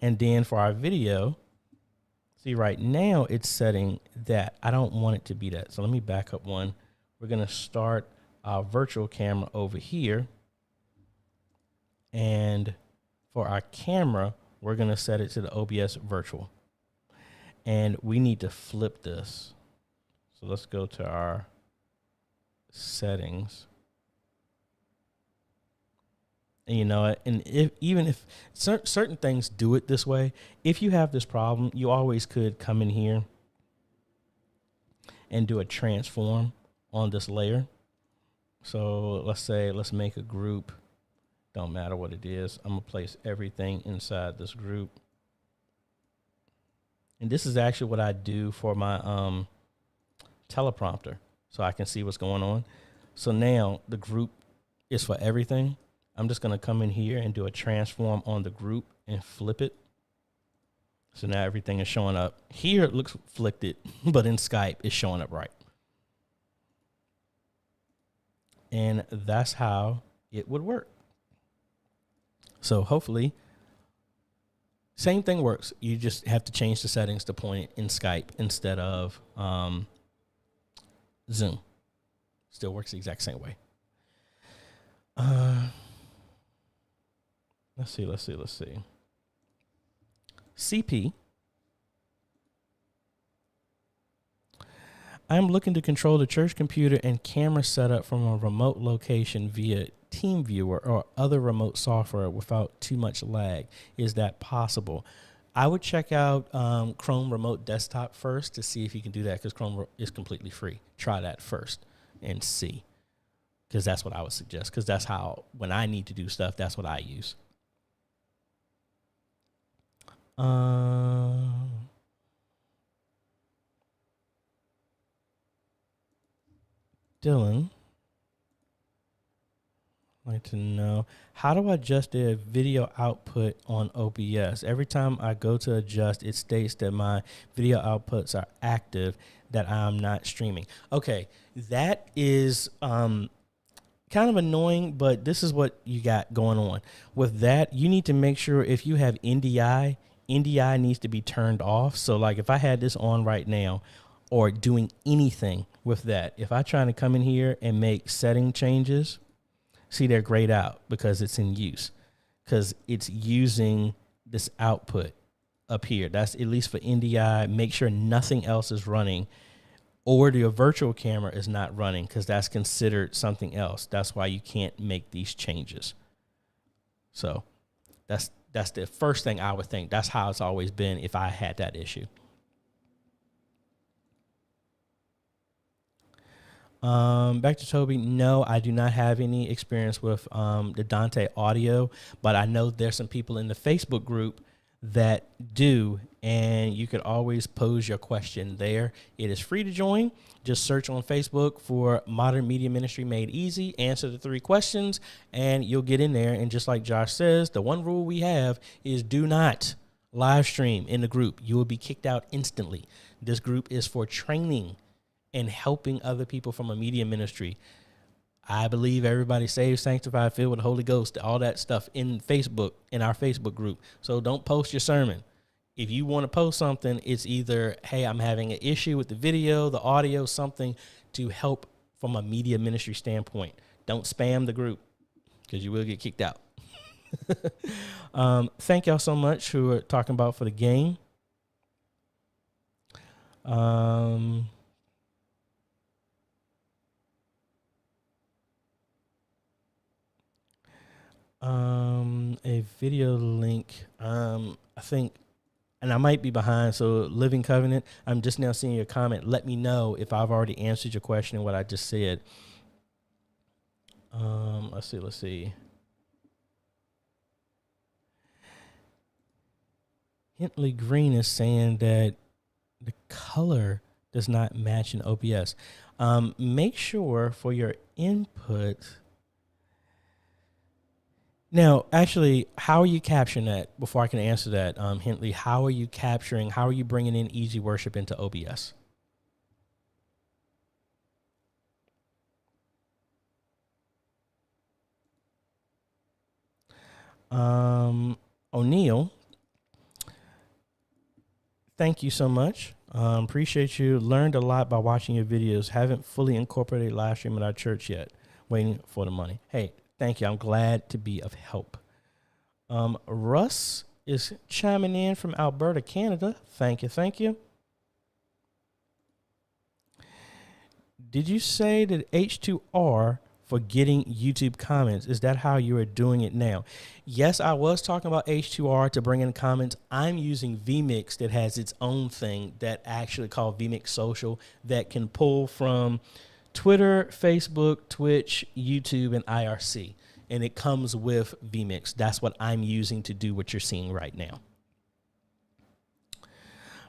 And then for our video, see, right now it's setting that. I don't want it to be that. So let me back up one. We're going to start our virtual camera over here. And for our camera, we're going to set it to the OBS virtual. And we need to flip this. So let's go to our settings. And you know, and even if certain things do it this way, if you have this problem, you always could come in here and do a transform on this layer. So let's make a group. Don't matter what it is. I'm gonna place everything inside this group. And this is actually what I do for my teleprompter, so I can see what's going on. So now the group is for everything. I'm just going to come in here and do a transform on the group and flip it. So now everything is showing up. Here it looks flicked, but in Skype it's showing up right. And that's how it would work. So hopefully, same thing works. You just have to change the settings to point it in Skype instead of Zoom. Still works the exact same way. Let's see. CP. I'm looking to control the church computer and camera setup from a remote location via TeamViewer or other remote software without too much lag. Is that possible? I would check out Chrome Remote Desktop first to see if you can do that, because Chrome is completely free. Try that first and see, because that's what I would suggest, because that's how, when I need to do stuff, that's what I use. Dylan, I'd like to know, how do I adjust the video output on OBS? Every time I go to adjust, it states that my video outputs are active, that I'm not streaming. Okay, that is kind of annoying, but this is what you got going on. With that, you need to make sure if you have NDI needs to be turned off. So like if I had this on right now, or doing anything with that, if I try to come in here and make setting changes, see, they're grayed out because it's in use, because it's using this output up here. That's at least for NDI. Make sure nothing else is running, or your virtual camera is not running, because that's considered something else. That's why you can't make these changes. So that's the first thing I would think. That's how it's always been if I had that issue. Back to Toby. No, I do not have any experience with the Dante audio, but I know there's some people in the Facebook group that do, and you could always pose your question there. It is free to join. Just search on Facebook for Modern Media Ministry Made Easy, answer the 3 questions, and you'll get in there. And just like Josh says, the one rule we have is do not live stream in the group. You will be kicked out instantly. This group is for training and helping other people from a media ministry. I believe everybody saved, sanctified, filled with the Holy Ghost, all that stuff in Facebook, in our Facebook group. So don't post your sermon. If you want to post something, it's either, hey, I'm having an issue with the video, the audio, something to help from a media ministry standpoint. Don't spam the group, because you will get kicked out. Thank y'all so much who are talking about for the game. A video link, I think, and I might be behind, so Living Covenant, I'm just now seeing your comment. Let me know if I've already answered your question and what I just said. Let's see. Hintley Green is saying that the color does not match in OBS. Make sure for your input. Now, actually, how are you capturing that? Before I can answer that, Hintley, how are you capturing, how are you bringing in Easy Worship into OBS? O'Neill, thank you so much. Appreciate you. Learned a lot by watching your videos. Haven't fully incorporated live stream at our church yet. Waiting for the money. Hey, thank you. I'm glad to be of help. Russ is chiming in from Alberta, Canada. Thank you. Thank you. Did you say that H2R for getting YouTube comments? Is that how you are doing it now? Yes, I was talking about H2R to bring in comments. I'm using vMix that has its own thing that actually called vMix Social that can pull from Twitter, Facebook, Twitch, YouTube, and IRC. And it comes with vMix. That's what I'm using to do what you're seeing right now.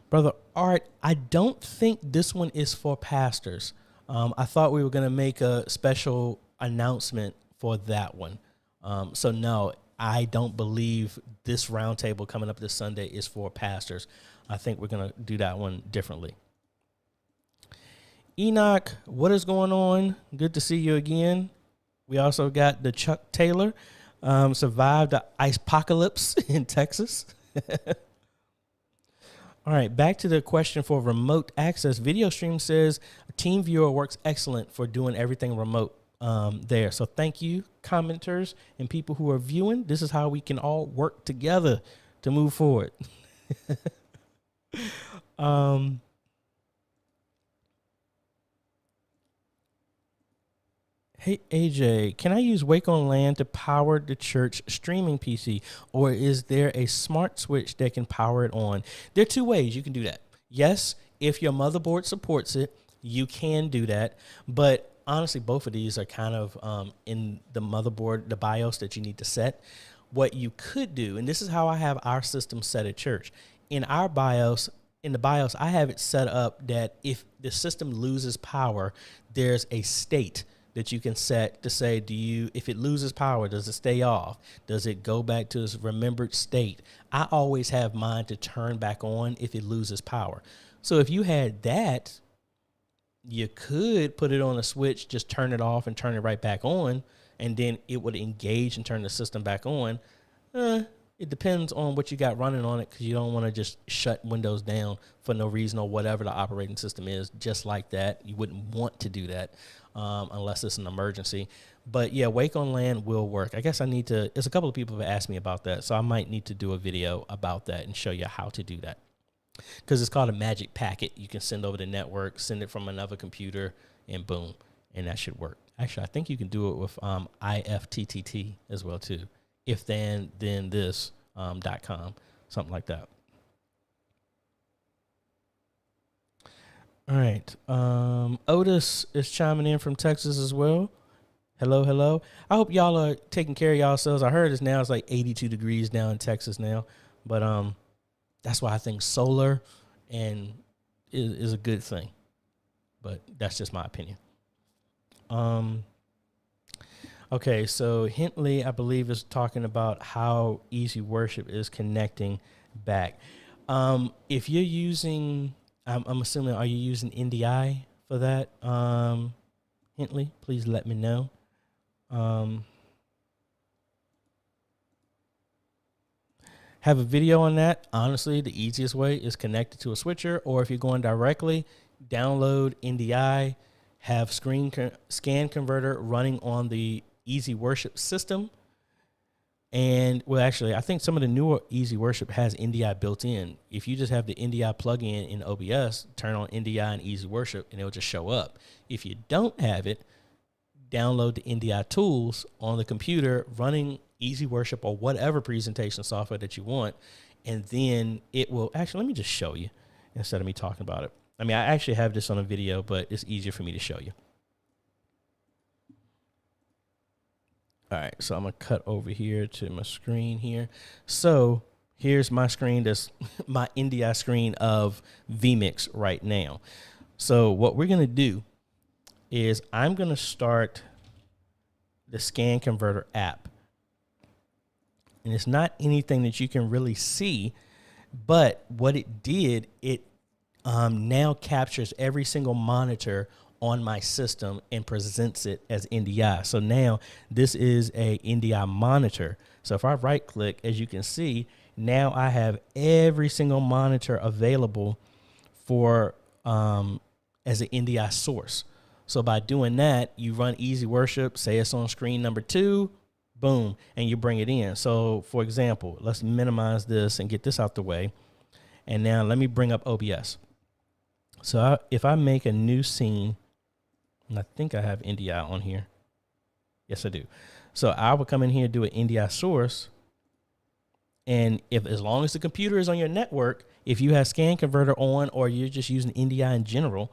Brother Art, I don't think this one is for pastors. I thought we were going to make a special announcement for that one. So no, I don't believe this roundtable coming up this Sunday is for pastors. I think we're going to do that one differently. Enoch, what is going on? Good to see you again. We also got the Chuck Taylor, survived the ice apocalypse in Texas. All right, back to the question for remote access. Video Stream says TeamViewer works excellent for doing everything remote there. So thank you, commenters and people who are viewing. This is how we can all work together to move forward. Hey, AJ, can I use Wake on LAN to power the church streaming PC, or is there a smart switch that can power it on? There are two ways you can do that. Yes, if your motherboard supports it, you can do that. But honestly, both of these are kind of in the motherboard, the BIOS that you need to set. What you could do, and this is how I have our system set at church. In our BIOS, I have it set up that if the system loses power, there's a state that you can set to say, if it loses power, does it stay off? Does it go back to its remembered state? I always have mine to turn back on if it loses power. So if you had that, you could put it on a switch, just turn it off and turn it right back on, and then it would engage and turn the system back on. It depends on what you got running on it, because you don't want to just shut Windows down for no reason, or whatever the operating system is, just like that. You wouldn't want to do that unless it's an emergency. But yeah, Wake on LAN will work. I guess there's a couple of people who have asked me about that, so I might need to do a video about that and show you how to do that. Because it's called a magic packet. You can send over the network, send it from another computer, and boom, and that should work. Actually, I think you can do it with IFTTT as well too. If then this .com, something like that. All right. Otis is chiming in from Texas as well. Hello, hello. I hope y'all are taking care of yourselves. I heard it's like 82 degrees down in Texas now, but that's why I think solar is a good thing. But that's just my opinion. Okay, so Hintley, I believe, is talking about how Easy Worship is connecting back. If you're using, I'm assuming, are you using NDI for that, Hintley? Please let me know. Have a video on that. Honestly, the easiest way is connected to a switcher, or if you're going directly, download NDI, have scan converter running on the Easy Worship system. And well, actually, I think some of the newer Easy Worship has NDI built in. If you just have the NDI plugin in OBS, turn on NDI and Easy Worship, and it'll just show up. If you don't have it, download the NDI tools on the computer running Easy Worship or whatever presentation software that you want, and then it will actually, let me just show you instead of me talking about it. I mean, I actually have this on a video, but it's easier for me to show you. All right, so I'm going to cut over here to my screen here. So here's my screen. That's my NDI screen of vMix right now. So what we're going to do is I'm going to start the Scan Converter app. And it's not anything that you can really see, but what it did, it now captures every single monitor on my system and presents it as NDI. So now this is a NDI monitor. So if I right click, as you can see, now I have every single monitor available for as an NDI source. So by doing that, you run Easy Worship, say it's on screen number 2, boom, and you bring it in. So for example, let's minimize this and get this out the way. And now let me bring up OBS. So if I make a new scene, and I think I have NDI on here. Yes, I do. So I would come in here and do an NDI source. And as long as the computer is on your network, if you have Scan Converter on or you're just using NDI in general,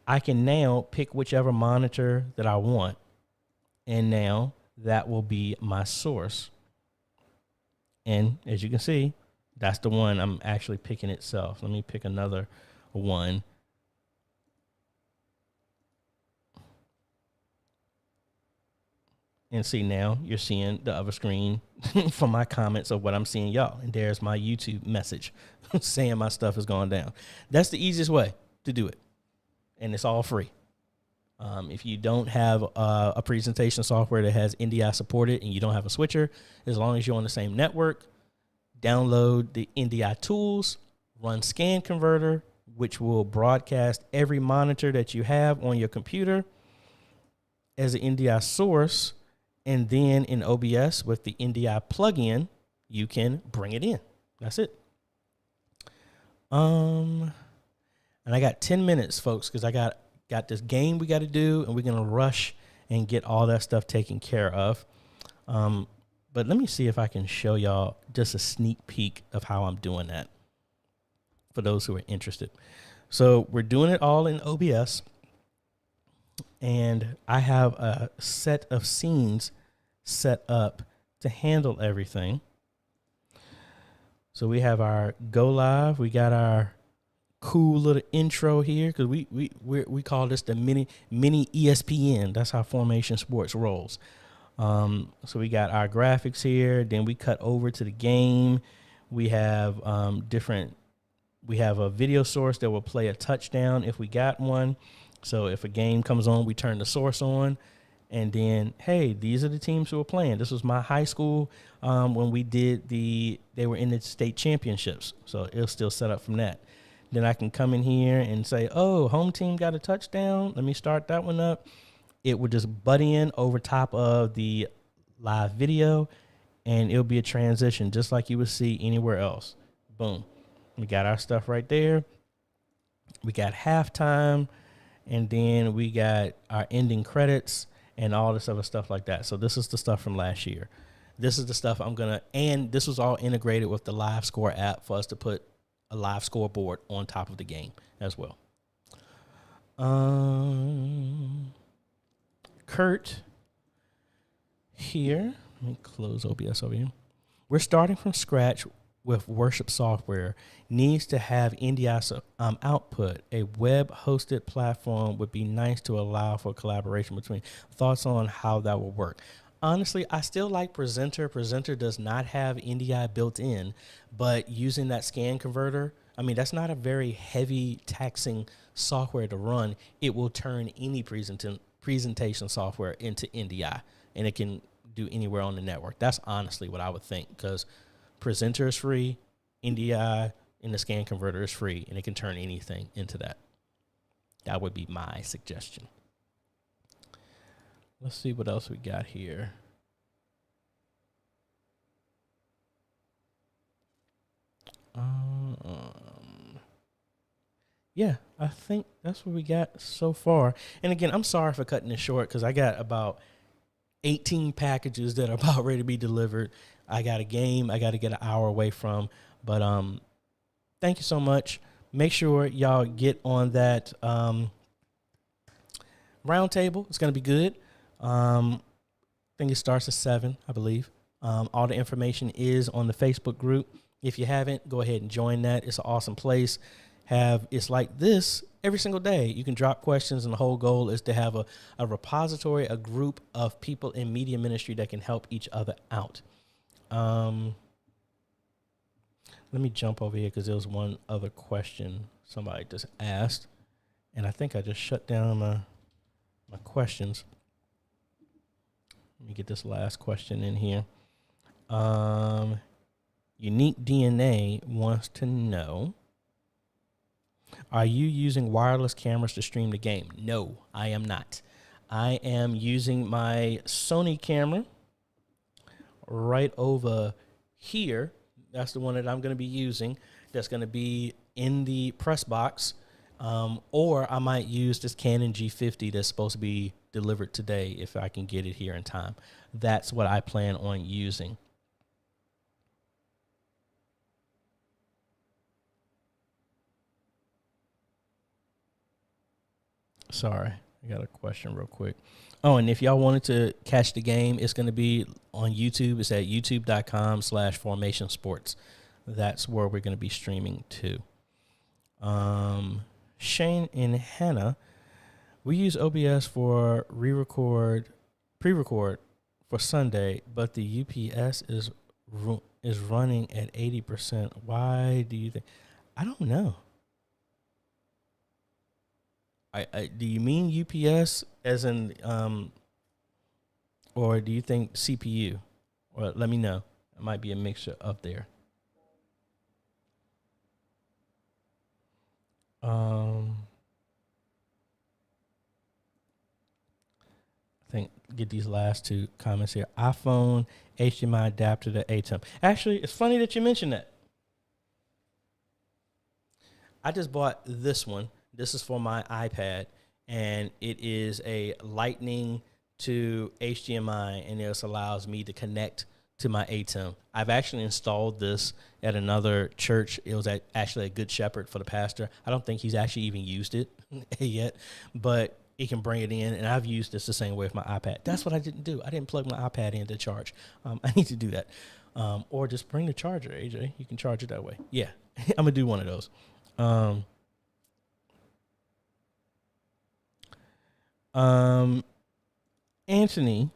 I can now pick whichever monitor that I want. And now that will be my source. And as you can see, that's the one I'm actually picking itself. Let me pick another one. And see, now you're seeing the other screen for my comments of what I'm seeing y'all. And there's my YouTube message saying my stuff is going down. That's the easiest way to do it. And it's all free. If you don't have a presentation software that has NDI supported and you don't have a switcher, as long as you're on the same network, download the NDI tools, run Scan Converter, which will broadcast every monitor that you have on your computer as an NDI source. And then in OBS with the NDI plugin, you can bring it in. That's it. And I got 10 minutes, folks, because I got this game we got to do, and we're going to rush and get all that stuff taken care of. But let me see if I can show y'all just a sneak peek of how I'm doing that for those who are interested. So we're doing it all in OBS. And I have a set of scenes set up to handle everything. So we have our go live. We got our cool little intro here because we call this the mini ESPN. That's how Formation Sports rolls. So we got our graphics here. Then we cut over to the game. We have we have a video source that will play a touchdown if we got one. So if a game comes on, we turn the source on, and then, hey, these are the teams who are playing. This was my high school when we did they were in the state championships. So it'll still set up from that. Then I can come in here and say, oh, home team got a touchdown. Let me start that one up. It would just butt in over top of the live video, and it'll be a transition just like you would see anywhere else. Boom. We got our stuff right there. We got halftime. And then we got our ending credits and all this other stuff like that. So this is the stuff from last year. This is the stuff and this was all integrated with the Live Score app for us to put a live scoreboard on top of the game as well. Kurt here, let me close OBS over here. We're starting from scratch with worship software, needs to have NDI output. A web-hosted platform would be nice to allow for collaboration between. Thoughts on how that will work? Honestly, I still like Presenter. Presenter does not have NDI built in, but using that Scan Converter, I mean, that's not a very heavy taxing software to run. It will turn any presentation software into NDI, and it can do anywhere on the network. That's honestly what I would think, because Presenter is free, NDI and the Scan Converter is free, and it can turn anything into that. That would be my suggestion. Let's see what else we got here. Yeah, I think that's what we got so far. And again, I'm sorry for cutting this short because I got about 18 packages that are about ready to be delivered. I got a game I got to get an hour away from. But thank you so much. Make sure y'all get on that roundtable. It's going to be good. I think it starts at 7, I believe. All the information is on the Facebook group. If you haven't, go ahead and join that. It's an awesome place. It's like this every single day. You can drop questions, and the whole goal is to have a repository, a group of people in media ministry that can help each other out. Let me jump over here because there was one other question somebody just asked, and I think I just shut down my questions. Let me get this last question in here. Unique DNA wants to know, are you using wireless cameras to stream the game? No, I am not. I am using my Sony camera right over here. That's the one that I'm going to be using. That's going to be in the press box. Or I might use this Canon G50 that's supposed to be delivered today if I can get it here in time. That's what I plan on using. Sorry, I got a question real quick. Oh, and if y'all wanted to catch the game, it's going to be on YouTube. It's at youtube.com/Formation Sports. That's where we're going to be streaming to. Shane and Hannah, we use OBS for pre-record for Sunday, but the UPS is running at 80%. Why do you think? I don't know. Do you mean UPS as in, or do you think CPU? Or let me know. It might be a mixture up there. I think get these last two comments here. iPhone HDMI adapter to ATEM. Actually, it's funny that you mentioned that. I just bought this one. This is for my iPad, and it is a Lightning to HDMI, and this allows me to connect to my ATEM. I've actually installed this at another church. It was actually a Good Shepherd for the pastor. I don't think he's actually even used it yet, but it can bring it in, and I've used this the same way with my iPad. That's what I didn't do. I didn't plug my iPad in to charge. I need to do that. Or just bring the charger, AJ. You can charge it that way. Yeah, I'm going to do one of those. Anthony,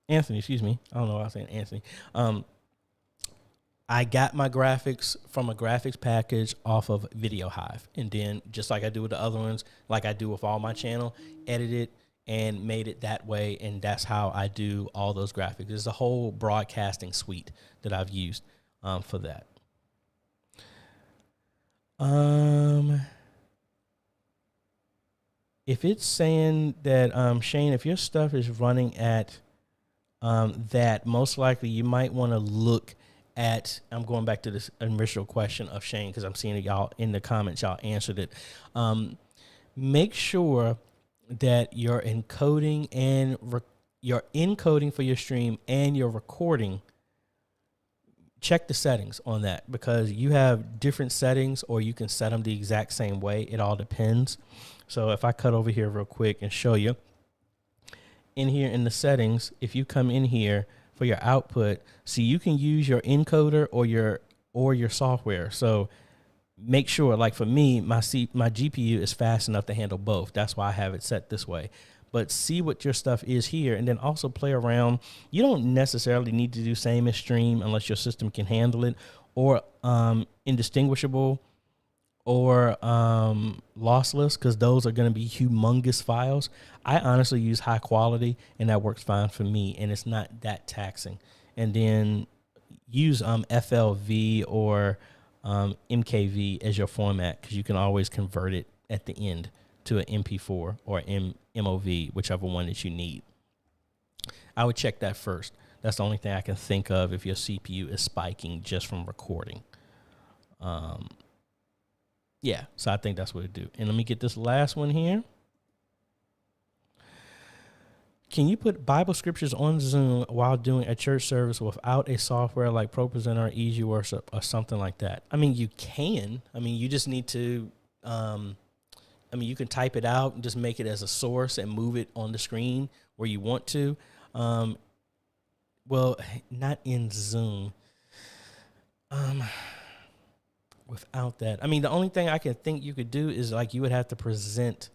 excuse me. I don't know why I was saying Anthony. I got my graphics from a graphics package off of Video Hive. And then just like I do with the other ones, like I do with all my channel, edited and made it that way. And that's how I do all those graphics. There's a whole broadcasting suite that I've used for that. If it's saying that, Shane, if your stuff is running at that, most likely you might want to look at, I'm going back to this initial question of Shane because I'm seeing y'all in the comments, y'all answered it. Make sure that your encoding and your encoding for your stream and your recording, check the settings on that because you have different settings or you can set them the exact same way. It all depends. So if I cut over here real quick and show you in here in the settings, if you come in here for your output, see you can use your encoder or your software. So make sure, like for me, my GPU is fast enough to handle both. That's why I have it set this way. But see what your stuff is here and then also play around. You don't necessarily need to do same as stream unless your system can handle it, or indistinguishable or lossless, because those are going to be humongous files. I honestly use high quality, and that works fine for me, and it's not that taxing. And then use FLV or MKV as your format, because you can always convert it at the end to an MP4 or MOV, whichever one that you need. I would check that first. That's the only thing I can think of if your CPU is spiking just from recording. Yeah, so I think that's what it do. And let me get this last one here. Can you put Bible scriptures on Zoom while doing a church service without a software like ProPresenter or Easy Worship or something like that? I mean, you can. I mean, you just need to, you can type it out and just make it as a source and move it on the screen where you want to. Well, not in Zoom. without that. I mean, the only thing I can think you could do is like you would have to present.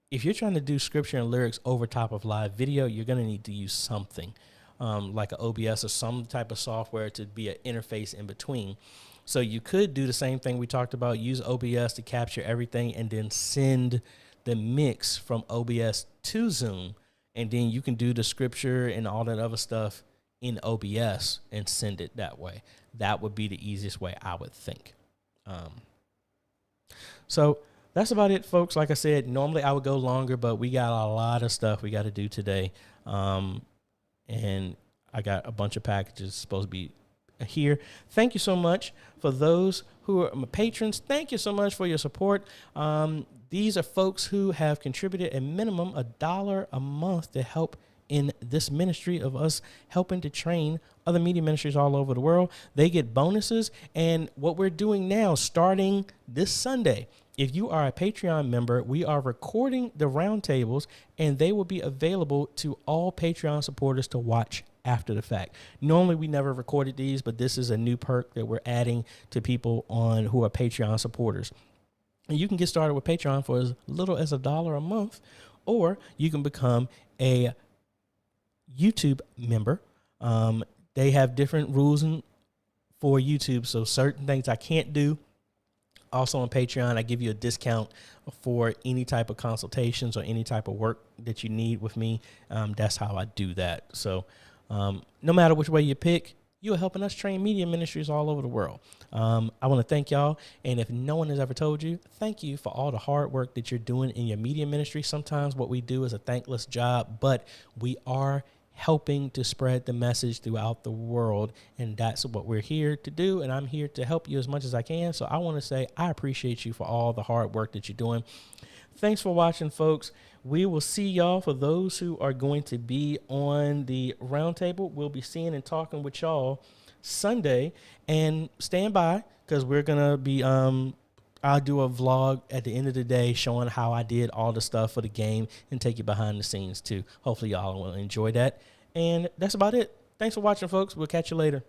If you're trying to do scripture and lyrics over top of live video, you're going to need to use something like an OBS or some type of software to be an interface in between. So you could do the same thing we talked about, use OBS to capture everything and then send the mix from OBS to Zoom. And then you can do the scripture and all that other stuff in OBS and send it that way. That would be the easiest way, I would think. So that's about it, folks. Like I said, normally I would go longer, but we got a lot of stuff we got to do today. And I got a bunch of packages supposed to be here. Thank you so much for those who are my patrons. Thank you so much for your support. These are folks who have contributed a minimum $1 a month to help in this ministry of us helping to train other media ministries all over the world. They get bonuses. And what we're doing now, starting this Sunday, if you are a Patreon member, we are recording the roundtables and they will be available to all Patreon supporters to watch after the fact. Normally we never recorded these, but this is a new perk that we're adding to people who are Patreon supporters. And you can get started with Patreon for as little as $1 a month, or you can become a YouTube member. They have different rules for YouTube. So certain things I can't do. Also on Patreon, I give you a discount for any type of consultations or any type of work that you need with me. That's how I do that. So no matter which way you pick, you are helping us train media ministries all over the world. I want to thank y'all. And if no one has ever told you, thank you for all the hard work that you're doing in your media ministry. Sometimes what we do is a thankless job, but we are helping to spread the message throughout the world. And that's what we're here to do. And I'm here to help you as much as I can. So I want to say I appreciate you for all the hard work that you're doing. Thanks for watching, folks. We will see y'all. For those who are going to be on the roundtable, we'll be seeing and talking with y'all Sunday. And stand by, because we're going to be, I'll do a vlog at the end of the day showing how I did all the stuff for the game and take you behind the scenes too. Hopefully y'all will enjoy that. And that's about it. Thanks for watching, folks. We'll catch you later.